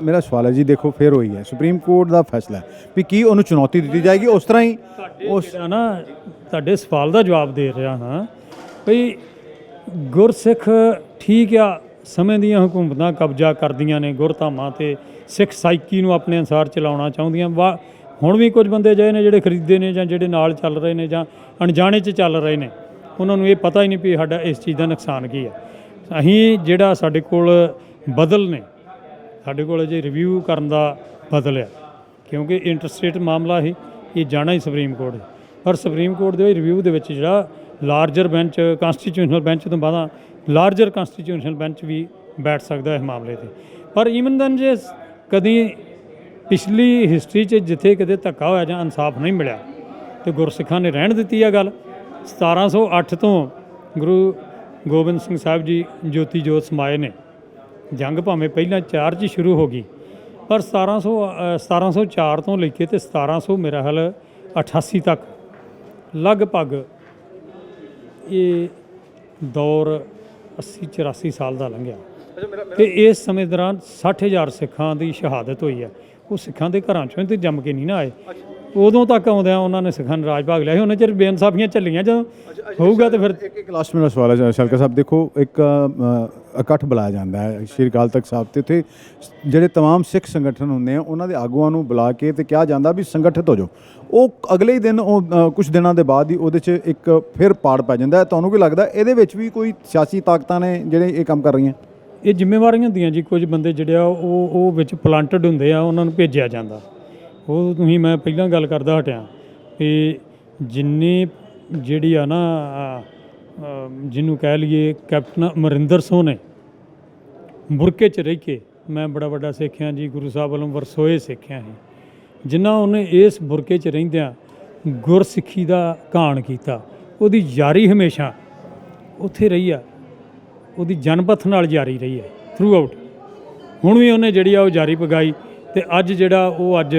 ਮੇਰਾ ਸਵਾਲ ਹੈ ਜੀ, ਦੇਖੋ ਫਿਰ ਹੋਈ ਹੈ ਸੁਪਰੀਮ ਕੋਰਟ ਦਾ ਫੈਸਲਾ ਵੀ ਕੀ ਉਹਨੂੰ ਚੁਣੌਤੀ ਦਿੱਤੀ ਜਾਏਗੀ ਉਸ ਤਰ੍ਹਾਂ ਹੀ? ਉਸ ਨਾ ਤੁਹਾਡੇ ਸਵਾਲ ਦਾ ਜਵਾਬ ਦੇ ਰਿਹਾ ਹਾਂ ਭਈ ਗੁਰਸਿੱਖ ਠੀਕ ਆ, ਸਮੇਂ ਦੀਆਂ ਹਕੂਮਤਾਂ ਕਬਜ਼ਾ ਕਰਦੀਆਂ ਨੇ ਗੁਰਧਾਮਾਂ ਤੇ, ਸਿੱਖ ਸਾਈਕੀ ਨੂੰ ਆਪਣੇ ਅਨੁਸਾਰ ਚਲਾਉਣਾ ਚਾਹੁੰਦੀਆਂ। ਹੁਣ ਵੀ ਕੁਝ ਬੰਦੇ ਅਜਿਹੇ ਨੇ ਜਿਹੜੇ ਖਰੀਦੇ ਨੇ ਜਾਂ ਜਿਹੜੇ ਨਾਲ ਚੱਲ ਰਹੇ ਨੇ ਜਾਂ ਅਣਜਾਣੇ 'ਚ ਚੱਲ ਰਹੇ ਨੇ, ਉਹਨਾਂ ਨੂੰ ਇਹ ਪਤਾ ਹੀ ਨਹੀਂ ਵੀ ਸਾਡਾ ਇਸ ਚੀਜ਼ ਦਾ ਨੁਕਸਾਨ ਕੀ ਹੈ। ਅਸੀਂ ਜਿਹੜਾ ਸਾਡੇ ਕੋਲ ਬਦਲ ਨੇ, ਸਾਡੇ ਕੋਲ ਅਜੇ ਰਿਵਿਊ ਕਰਨ ਦਾ ਬਦਲ ਆ, ਕਿਉਂਕਿ ਇੰਟਰਸਟੇਟ ਮਾਮਲਾ ਹੀ ਇਹ ਜਾਣਾ ਹੀ ਸੁਪਰੀਮ ਕੋਰਟ, ਪਰ ਸੁਪਰੀਮ ਕੋਰਟ ਦੇ ਰਿਵਿਊ ਦੇ ਵਿੱਚ ਜਿਹੜਾ ਲਾਰਜਰ ਬੈਂਚ, ਕਾਂਸਟੀਟਿਊਸ਼ਨਲ ਬੈਂਚ ਤੋਂ ਬਾਅਦ ਲਾਰਜਰ ਕਾਂਸਟੀਟਿਊਸ਼ਨਲ ਬੈਂਚ ਵੀ ਬੈਠ ਸਕਦਾ ਇਸ ਮਾਮਲੇ 'ਤੇ। ਪਰ ਈਵਨ ਦੈਨ ਜੇ ਕਦੀ ਪਿਛਲੀ ਹਿਸਟਰੀ 'ਚ ਜਿੱਥੇ ਕਿਤੇ ਧੱਕਾ ਹੋਇਆ ਜਾਂ ਇਨਸਾਫ ਨਹੀਂ ਮਿਲਿਆ, ਤੇ ਗੁਰਸਿੱਖਾਂ ਨੇ ਰਹਿਣ ਦਿੱਤੀ ਆ ਗੱਲ। 1708 ਤੋਂ ਗੁਰੂ ਗੋਬਿੰਦ ਸਿੰਘ ਸਾਹਿਬ ਜੀ ਜੋਤੀ ਜੋਤ ਸਮਾਏ ਨੇ। ਜੰਗ ਭਾਵੇਂ ਪਹਿਲਾਂ 4 'ਚ ਸ਼ੁਰੂ ਹੋ ਗਈ, ਪਰ 1704 ਤੋਂ ਲੈ ਕੇ ਤੇ 1700 ਮੇਰਾ ਹਾਲ 88 ਤੱਕ ਲਗਭਗ ਇਹ ਦੌਰ 80-84 ਸਾਲ ਦਾ ਲੰਘਿਆ ਤੇ ਇਸ ਸਮੇਂ ਦੌਰਾਨ 60,000 ਸਿੱਖਾਂ ਦੀ ਸ਼ਹਾਦਤ ਹੋਈ ਹੈ। ਉਹ ਸਿੱਖਾਂ ਦੇ ਘਰਾਂ ਚੋਂ ਤੇ ਜੰਮ ਕੇ ਨਹੀਂ ਨਾ ਆਏ। ਉਦੋਂ ਤੱਕ ਆਉਂਦਿਆਂ ਉਹਨਾਂ ਨੇ ਸਿੱਖਾਂ ਨੂੰ ਰਾਜ ਭਾਗ ਲਿਆ ਸੀ। ਉਹਨਾਂ ਚਿਰ ਬੇਇਨਸਾਫੀਆਂ ਚੱਲੀਆਂ, ਜਦੋਂ ਹੋਊਗਾ ਤੇ ਫਿਰ ਇੱਕ ਲਾਸਟ ਮੇਰਾ ਸਵਾਲ ਹੈ ਸ਼ਾਲਕਾ ਸਾਹਿਬ, ਦੇਖੋ ਇੱਕ ਇਕੱਠ ਬੁਲਾਇਆ ਜਾਂਦਾ ਹੈ ਸ਼੍ਰੀ ਅਕਾਲ ਤਖਤ ਸਾਹਿਬ ਤੇ ਉੱਥੇ ਜਿਹੜੇ तमाम ਸਿੱਖ ਸੰਗਠਨ ਹੁੰਦੇ ਆ ਉਹਨਾਂ ਦੇ ਆਗੂਆਂ ਨੂੰ ਬੁਲਾ ਕੇ ਤੇ ਕਿਹਾ ਜਾਂਦਾ ਵੀ ਸੰਗਠਿਤ ਹੋ ਜਾਓ। ਉਹ ਅਗਲੇ ਹੀ ਦਿਨ ਉਹ ਕੁਝ ਦਿਨਾਂ ਦੇ ਬਾਅਦ ਹੀ ਉਹਦੇ 'ਚ ਇੱਕ ਫਿਰ ਪਾੜ ਪੈ ਜਾਂਦਾ ਹੈ। ਤੁਹਾਨੂੰ ਕੀ ਲੱਗਦਾ ਇਹਦੇ ਵਿੱਚ ਵੀ ਕੋਈ ਸਿਆਸੀ ਤਾਕਤਾਂ ਨੇ ਜਿਹੜੇ ਇਹ ਕੰਮ ਕਰ ਰਹੀਆਂ? ਇਹ ਜ਼ਿੰਮੇਵਾਰੀਆਂ ਹੁੰਦੀਆਂ ਜੀ, ਕੁਝ ਬੰਦੇ ਜਿਹੜੇ ਆ ਉਹ ਵਿੱਚ ਪਲਾਂਟਡ ਹੁੰਦੇ ਆ, ਉਹਨਾਂ ਨੂੰ ਭੇਜਿਆ ਜਾਂਦਾ। ਉਹ ਤੁਸੀਂ ਮੈਂ ਪਹਿਲਾਂ ਗੱਲ ਕਰਦਾ ਹਟਿਆ ਕਿ ਜਿੰਨੇ ਜਿਹੜੀ ਆ ਨਾ ਜਿਹਨੂੰ ਕਹਿ ਲਈਏ ਕੈਪਟਨ ਅਮਰਿੰਦਰ ਸਿੰਘ ਨੇ ਬੁਰਕੇ 'ਚ ਰਹਿ ਕੇ, ਮੈਂ ਬੜਾ ਵੱਡਾ ਸਿੱਖਿਆ ਜੀ, ਗੁਰੂ ਸਾਹਿਬ ਵੱਲੋਂ ਵਰਸੋਏ ਸਿੱਖਿਆ ਸੀ, ਜਿਨ੍ਹਾਂ ਉਹਨੇ ਇਸ ਬੁਰਕੇ 'ਚ ਰਹਿੰਦਿਆਂ ਗੁਰਸਿੱਖੀ ਦਾ ਘਾਣ ਕੀਤਾ। ਉਹਦੀ ਯਾਰੀ ਹਮੇਸ਼ਾ ਉੱਥੇ ਰਹੀ ਆ, ਉਹਦੀ ਜਨਪਥ ਨਾਲ ਜਾਰੀ ਰਹੀ ਹੈ ਥਰੂ ਆਊਟ। ਹੁਣ ਵੀ ਉਹਨੇ ਜਿਹੜੀ ਆ ਉਹ ਜਾਰੀ ਪਗਾਈ ਤੇ ਅੱਜ ਜਿਹੜਾ ਉਹ ਅੱਜ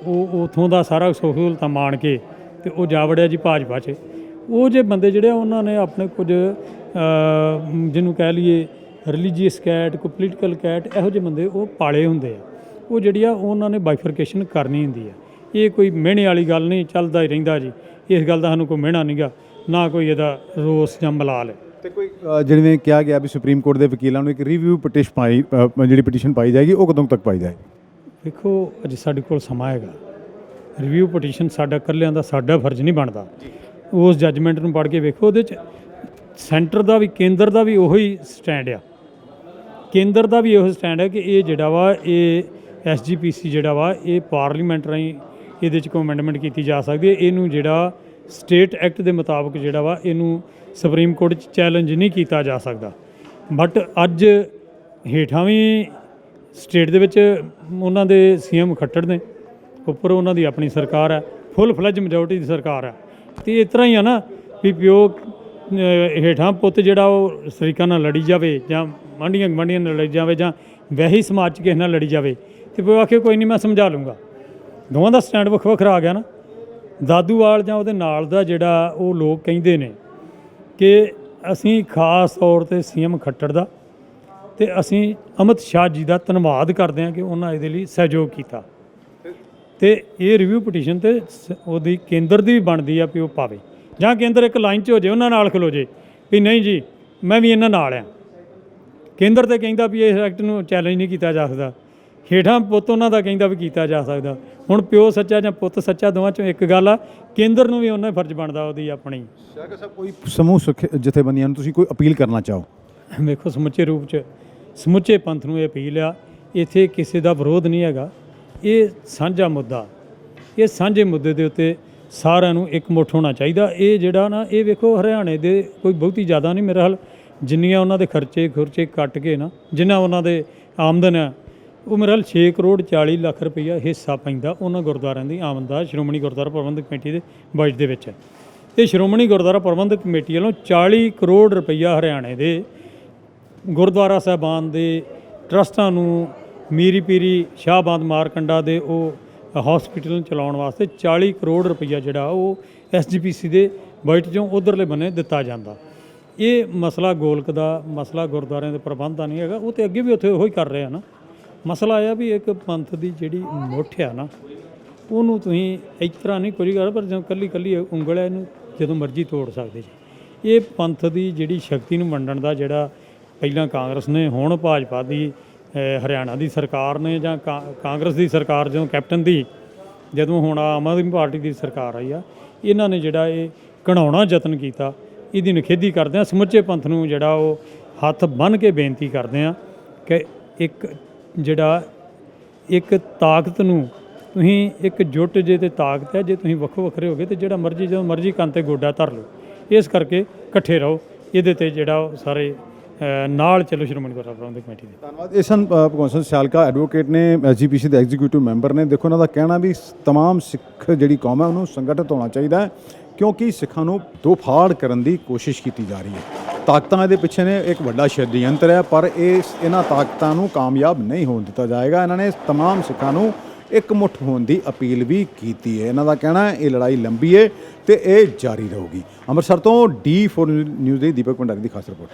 ਉਹ ਉਥੋਂ ਦਾ ਸਾਰਾ ਸਹੂਲਤਾਂ ਮਾਣ ਕੇ ਤੇ ਉਹ ਜਾ ਵੜਿਆ ਜੀ ਭਾਜਪਾ 'ਚ। ਉਹ ਜੇ ਬੰਦੇ ਜਿਹੜੇ ਉਹਨਾਂ ਨੇ ਆਪਣੇ ਕੁਝ ਜਿਹਨੂੰ ਕਹਿ ਲਈਏ ਰਿਲੀਜੀਅਸ ਕੈਟ, ਕੋਈ ਪੋਲੀਟੀਕਲ ਕੈਟ, ਇਹੋ ਜਿਹੇ ਬੰਦੇ ਉਹ ਪਾਲੇ ਹੁੰਦੇ ਆ। ਉਹ ਜਿਹੜੀ ਆ ਉਹਨਾਂ ਨੇ ਬਾਈਫਰਕੇਸ਼ਨ ਕਰਨੀ ਹੁੰਦੀ ਆ। ਇਹ ਕੋਈ ਮਿਹਣੇ ਵਾਲੀ ਗੱਲ ਨਹੀਂ, ਚੱਲਦਾ ਹੀ ਰਹਿੰਦਾ ਜੀ। ਇਸ ਗੱਲ ਦਾ ਸਾਨੂੰ ਕੋਈ ਮਿਹਣਾ ਨਹੀਂਗਾ, ਨਾ ਕੋਈ ਇਹਦਾ ਰੋਸ ਜਾਂ ਮਲਾਲ ਹੈ। ਤੇ ਕੋਈ ਜਿਵੇਂ ਕਿਹਾ ਗਿਆ ਵੀ ਸੁਪਰੀਮ ਕੋਰਟ ਦੇ ਵਕੀਲਾਂ ਨੂੰ ਇੱਕ ਰਿਵਿਊ ਪਟੀਸ਼ਨ ਜਿਹੜੀ ਪਟੀਸ਼ਨ ਪਾਈ ਜਾਏਗੀ, ਉਹ ਕਦੋਂ ਤੱਕ ਪਾਈ ਜਾਏ? ਵੇਖੋ ਅਜੇ ਸਾਡੇ ਕੋਲ ਸਮਾਂ ਹੈਗਾ। ਰਿਵਿਊ ਪਟੀਸ਼ਨ ਸਾਡਾ ਇਕੱਲਿਆਂ ਦਾ ਸਾਡਾ ਫਰਜ਼ ਨਹੀਂ ਬਣਦਾ। ਉਸ ਜੱਜਮੈਂਟ ਨੂੰ ਪੜ੍ਹ ਕੇ ਵੇਖੋ, ਉਹਦੇ 'ਚ ਸੈਂਟਰ ਦਾ ਵੀ ਕੇਂਦਰ ਦਾ ਵੀ ਉਹੀ ਸਟੈਂਡ ਆ। ਕੇਂਦਰ ਦਾ ਵੀ ਇਹੋ ਸਟੈਂਡ ਹੈ ਕਿ ਇਹ ਜਿਹੜਾ ਵਾ ਇਹ SGPC ਜਿਹੜਾ ਵਾ ਇਹ ਪਾਰਲੀਮੈਂਟ ਰਾਹੀਂ ਇਹਦੇ 'ਚ ਕੋਈ ਅਮੈਂਡਮੈਂਟ ਕੀਤੀ ਜਾ ਸਕਦੀ ਹੈ। ਇਹਨੂੰ ਜਿਹੜਾ ਸਟੇਟ ਐਕਟ ਦੇ ਮੁਤਾਬਕ ਜਿਹੜਾ ਵਾ ਇਹਨੂੰ ਸੁਪਰੀਮ ਕੋਰਟ 'ਚ ਚੈਲੰਜ ਨਹੀਂ ਕੀਤਾ ਜਾ ਸਕਦਾ। ਬਟ ਅੱਜ ਹੇਠਾਂ ਵੀ ਸਟੇਟ ਦੇ ਵਿੱਚ ਉਹਨਾਂ ਦੇ CM ਖੱਟੜ ਨੇ, ਉੱਪਰ ਉਹਨਾਂ ਦੀ ਆਪਣੀ ਸਰਕਾਰ ਹੈ, ਫੁੱਲ ਫਲੈਜ ਮੈਜੋਰਟੀ ਦੀ ਸਰਕਾਰ ਹੈ। ਅਤੇ ਇਸ ਤਰ੍ਹਾਂ ਹੀ ਆ ਨਾ ਵੀ ਪਿਓ ਹੇਠਾਂ ਪੁੱਤ ਜਿਹੜਾ ਉਹ ਸ਼ਰੀਕਾਂ ਨਾਲ ਲੜੀ ਜਾਵੇ ਜਾਂ ਗੁਆਂਢੀਆਂ ਨਾਲ ਲੜੀ ਜਾਵੇ ਜਾਂ ਵੈਸੇ ਹੀ ਸਮਾਜ 'ਚ ਕਿਸੇ ਨਾਲ ਲੜੀ ਜਾਵੇ ਅਤੇ ਪਿਓ ਆਖੇ ਕੋਈ ਨਹੀਂ ਮੈਂ ਸਮਝਾ ਲੂੰਗਾ। ਦੋਵਾਂ ਦਾ ਸਟੈਂਡ ਵੱਖਰਾ ਵੱਖਰਾ ਆ ਗਿਆ ਨਾ। ਦਾਦੂਵਾਲ ਜਾਂ ਉਹਦੇ ਨਾਲ ਦਾ ਜਿਹੜਾ ਉਹ ਲੋਕ ਕਹਿੰਦੇ ਨੇ ਕਿ ਅਸੀਂ ਖਾਸ ਤੌਰ 'ਤੇ CM ਖੱਟੜ ਦਾ ਅਤੇ ਅਸੀਂ ਅਮਿਤ ਸ਼ਾਹ ਜੀ ਦਾ ਧੰਨਵਾਦ ਕਰਦੇ ਹਾਂ ਕਿ ਉਹਨਾਂ ਇਹਦੇ ਲਈ ਸਹਿਯੋਗ ਕੀਤਾ। ਅਤੇ ਇਹ ਰਿਵਿਊ ਪਟੀਸ਼ਨ 'ਤੇ ਉਹਦੀ ਕੇਂਦਰ ਦੀ ਵੀ ਬਣਦੀ ਆ ਵੀ ਉਹ ਪਾਵੇ, ਜਾਂ ਕੇਂਦਰ ਇੱਕ ਲਾਈਨ 'ਚ ਹੋ ਜੇ, ਉਹਨਾਂ ਨਾਲ ਖਲੋ ਜੇ ਵੀ ਨਹੀਂ ਜੀ ਮੈਂ ਵੀ ਇਹਨਾਂ ਨਾਲ ਆ। ਕੇਂਦਰ ਤੇ ਕਹਿੰਦਾ ਵੀ ਇਸ ਐਕਟ ਨੂੰ ਚੈਲੰਜ ਨਹੀਂ ਕੀਤਾ ਜਾ ਸਕਦਾ, ਹੇਠਾਂ ਪੁੱਤ ਉਹਨਾਂ ਦਾ ਕਹਿੰਦਾ ਵੀ ਕੀਤਾ ਜਾ ਸਕਦਾ। ਹੁਣ ਪਿਓ ਸੱਚਾ ਜਾਂ ਪੁੱਤ ਸੱਚਾ, ਦੋਵਾਂ 'ਚੋਂ ਇੱਕ ਗੱਲ ਆ। ਕੇਂਦਰ ਨੂੰ ਵੀ ਉਹਨਾਂ ਹੀ ਫਰਜ਼ ਬਣਦਾ ਉਹਦੀ ਆਪਣੀ। ਸ਼ਾਲਕਾ ਸਾਹਿਬ, ਕੋਈ ਸਮੂਹ ਜਥੇਬੰਦੀਆਂ ਨੂੰ ਤੁਸੀਂ ਕੋਈ ਅਪੀਲ ਕਰਨਾ ਚਾਹੋ? ਵੇਖੋ ਸਮੁੱਚੇ ਰੂਪ 'ਚ ਸਮੁੱਚੇ ਪੰਥ ਨੂੰ ਇਹ ਅਪੀਲ ਆ, ਇੱਥੇ ਕਿਸੇ ਦਾ ਵਿਰੋਧ ਨਹੀਂ ਹੈਗਾ। ਇਹ ਸਾਂਝਾ ਮੁੱਦਾ, ਇਹ ਸਾਂਝੇ ਮੁੱਦੇ ਦੇ ਉੱਤੇ ਸਾਰਿਆਂ ਨੂੰ ਇਕਮੁੱਠ ਹੋਣਾ ਚਾਹੀਦਾ। ਇਹ ਜਿਹੜਾ ਨਾ ਇਹ ਵੇਖੋ ਹਰਿਆਣੇ ਦੇ ਕੋਈ ਬਹੁਤੀ ਜ਼ਿਆਦਾ ਨਹੀਂ, ਮੇਰੇ ਹਾਲ ਜਿੰਨੀਆਂ ਉਹਨਾਂ ਦੇ ਖਰਚੇ ਕੱਟ ਕੇ ਨਾ ਜਿੰਨਾ ਉਹਨਾਂ ਦੇ ਆਮਦਨ ਆ, ਉਹ ਮੇਰੇ ਹਾਲ 6 ਕਰੋੜ 40 ਲੱਖ ਰੁਪਈਆ ਹਿੱਸਾ ਪੈਂਦਾ ਉਹਨਾਂ ਗੁਰਦੁਆਰਿਆਂ ਦੀ ਆਮਦਨ ਦਾ ਸ਼੍ਰੋਮਣੀ ਗੁਰਦੁਆਰਾ ਪ੍ਰਬੰਧਕ ਕਮੇਟੀ ਦੇ ਬਜਟ ਦੇ ਵਿੱਚ। ਅਤੇ ਸ਼੍ਰੋਮਣੀ ਗੁਰਦੁਆਰਾ ਪ੍ਰਬੰਧਕ ਕਮੇਟੀ ਵੱਲੋਂ 40 ਕਰੋੜ ਰੁਪਈਆ ਹਰਿਆਣੇ ਦੇ ਗੁਰਦੁਆਰਾ ਸਾਹਿਬਾਨ ਦੇ ਟਰਸਟਾਂ ਨੂੰ ਮੀਰੀ ਪੀਰੀ ਸ਼ਾਹਬਾਦ ਮਾਰਕੰਡਾ ਦੇ ਉਹ ਹਸਪੀਟਲ ਨੂੰ ਚਲਾਉਣ ਵਾਸਤੇ 40 ਕਰੋੜ ਰੁਪਈਆ ਜਿਹੜਾ ਉਹ SGPC ਦੇ ਬਜਟ 'ਚੋਂ ਉੱਧਰਲੇ ਬੰਨੇ ਦਿੱਤਾ ਜਾਂਦਾ। ਇਹ ਮਸਲਾ ਗੋਲਕ ਦਾ ਮਸਲਾ ਗੁਰਦੁਆਰਿਆਂ ਦੇ ਪ੍ਰਬੰਧ ਦਾ ਨਹੀਂ ਹੈਗਾ, ਉਹ ਤਾਂ ਅੱਗੇ ਵੀ ਉੱਥੇ ਉਹੀ ਕਰ ਰਹੇ ਆ ਨਾ। ਮਸਲਾ ਇਹ ਆ ਵੀ ਇੱਕ ਪੰਥ ਦੀ ਜਿਹੜੀ ਮੁੱਠ ਆ ਨਾ, ਉਹਨੂੰ ਤੁਸੀਂ ਇਸ ਤਰ੍ਹਾਂ ਨਹੀਂ ਕੁਝ ਕਰ, ਪਰ ਜਦੋਂ ਕੱਲੀ ਉਂਗਲ ਹੈ ਇਹਨੂੰ ਜਦੋਂ ਮਰਜ਼ੀ ਤੋੜ ਸਕਦੇ ਜੀ। ਇਹ ਪੰਥ ਦੀ ਜਿਹੜੀ ਸ਼ਕਤੀ ਨੂੰ ਵੰਡਣ ਦਾ ਜਿਹੜਾ ਪਹਿਲਾਂ ਕਾਂਗਰਸ ਨੇ, ਹੁਣ ਭਾਜਪਾ ਦੀ ਹਰਿਆਣਾ ਦੀ ਸਰਕਾਰ ਨੇ, ਜਾਂ ਕਾਂਗਰਸ ਦੀ ਸਰਕਾਰ ਜਦੋਂ ਕੈਪਟਨ ਦੀ, ਜਦੋਂ ਹੁਣ ਆਮ ਆਦਮੀ ਪਾਰਟੀ ਦੀ ਸਰਕਾਰ ਆਈ ਆ, ਇਹਨਾਂ ਨੇ ਜਿਹੜਾ ਇਹ ਘੜਾਉਣਾ ਯਤਨ ਕੀਤਾ, ਇਹਦੀ ਨਿਖੇਧੀ ਕਰਦੇ ਹਾਂ। ਸਮੁੱਚੇ ਪੰਥ ਨੂੰ ਜਿਹੜਾ ਉਹ ਹੱਥ ਬੰਨ੍ਹ ਕੇ ਬੇਨਤੀ ਕਰਦੇ ਹਾਂ ਕਿ ਇੱਕ ਤਾਕਤ ਨੂੰ ਤੁਸੀਂ ਇੱਕ ਜੁੱਟ ਜੇ ਤੇ ਤਾਕਤ ਹੈ, ਜੇ ਤੁਸੀਂ ਵੱਖੋ ਵੱਖਰੇ ਹੋ ਗਏ ਤੇ ਜਿਹੜਾ ਮਰਜ਼ੀ ਜਦੋਂ ਮਰਜ਼ੀ ਕੰਨ 'ਤੇ ਗੋਡਾ ਧਰ ਲਓ। ਇਸ ਕਰਕੇ ਇਕੱਠੇ ਰਹੋ, ਇਹਦੇ 'ਤੇ ਜਿਹੜਾ ਉਹ ਸਾਰੇ ਨਾਲ ਚੱਲੋ ਸ਼੍ਰੋਮਣੀ ਗੁਰਦੁਆਰਾ ਪ੍ਰਬੰਧਕ ਕਮੇਟੀ ਦੇ। ਧੰਨਵਾਦ। ਇਹ ਸਨ ਭਗਵੰਤ ਸਿੰਘ ਸਿਆਲਕਾ, ਐਡਵੋਕੇਟ ਨੇ, SGPC ਦੇ ਐਗਜ਼ੀਕਿਊਟਿਵ ਮੈਂਬਰ ਨੇ। ਦੇਖੋ ਇਹਨਾਂ ਦਾ ਕਹਿਣਾ ਵੀ तमाम ਸਿੱਖ ਜਿਹੜੀ ਕੌਮ ਹੈ ਉਹਨੂੰ ਸੰਗਠਿਤ ਹੋਣਾ ਚਾਹੀਦਾ ਹੈ, ਕਿਉਂਕਿ ਸਿੱਖਾਂ ਨੂੰ ਦੋ ਫਾੜ ਕਰਨ ਦੀ ਕੋਸ਼ਿਸ਼ ਕੀਤੀ ਜਾ ਰਹੀ ਹੈ। ਤਾਕਤਾਂ ਇਹਦੇ ਪਿੱਛੇ ਨੇ, ਇੱਕ ਵੱਡਾ ਸ਼ਡਯੰਤਰ ਹੈ, ਪਰ ਇਹਨਾਂ ਤਾਕਤਾਂ ਨੂੰ ਕਾਮਯਾਬ ਨਹੀਂ ਹੋਣ ਦਿੱਤਾ ਜਾਏਗਾ। ਇਹਨਾਂ ਨੇ तमाम ਸਿੱਖਾਂ ਨੂੰ ਇਕਮੁੱਠ ਹੋਣ ਦੀ ਅਪੀਲ ਵੀ ਕੀਤੀ ਹੈ। ਇਹਨਾਂ ਦਾ ਕਹਿਣਾ ਹੈ ਇਹ ਲੜਾਈ ਲੰਬੀ ਹੈ ਤੇ ਇਹ ਜਾਰੀ ਰਹੂਗੀ। ਅੰਮ੍ਰਿਤਸਰ ਤੋਂ D4 ਨਿਊਜ਼ ਦੇ ਦੀਪਕ ਭੰਡਾਰੀ ਦੀ ਖਾਸ ਰਿਪੋਰਟ।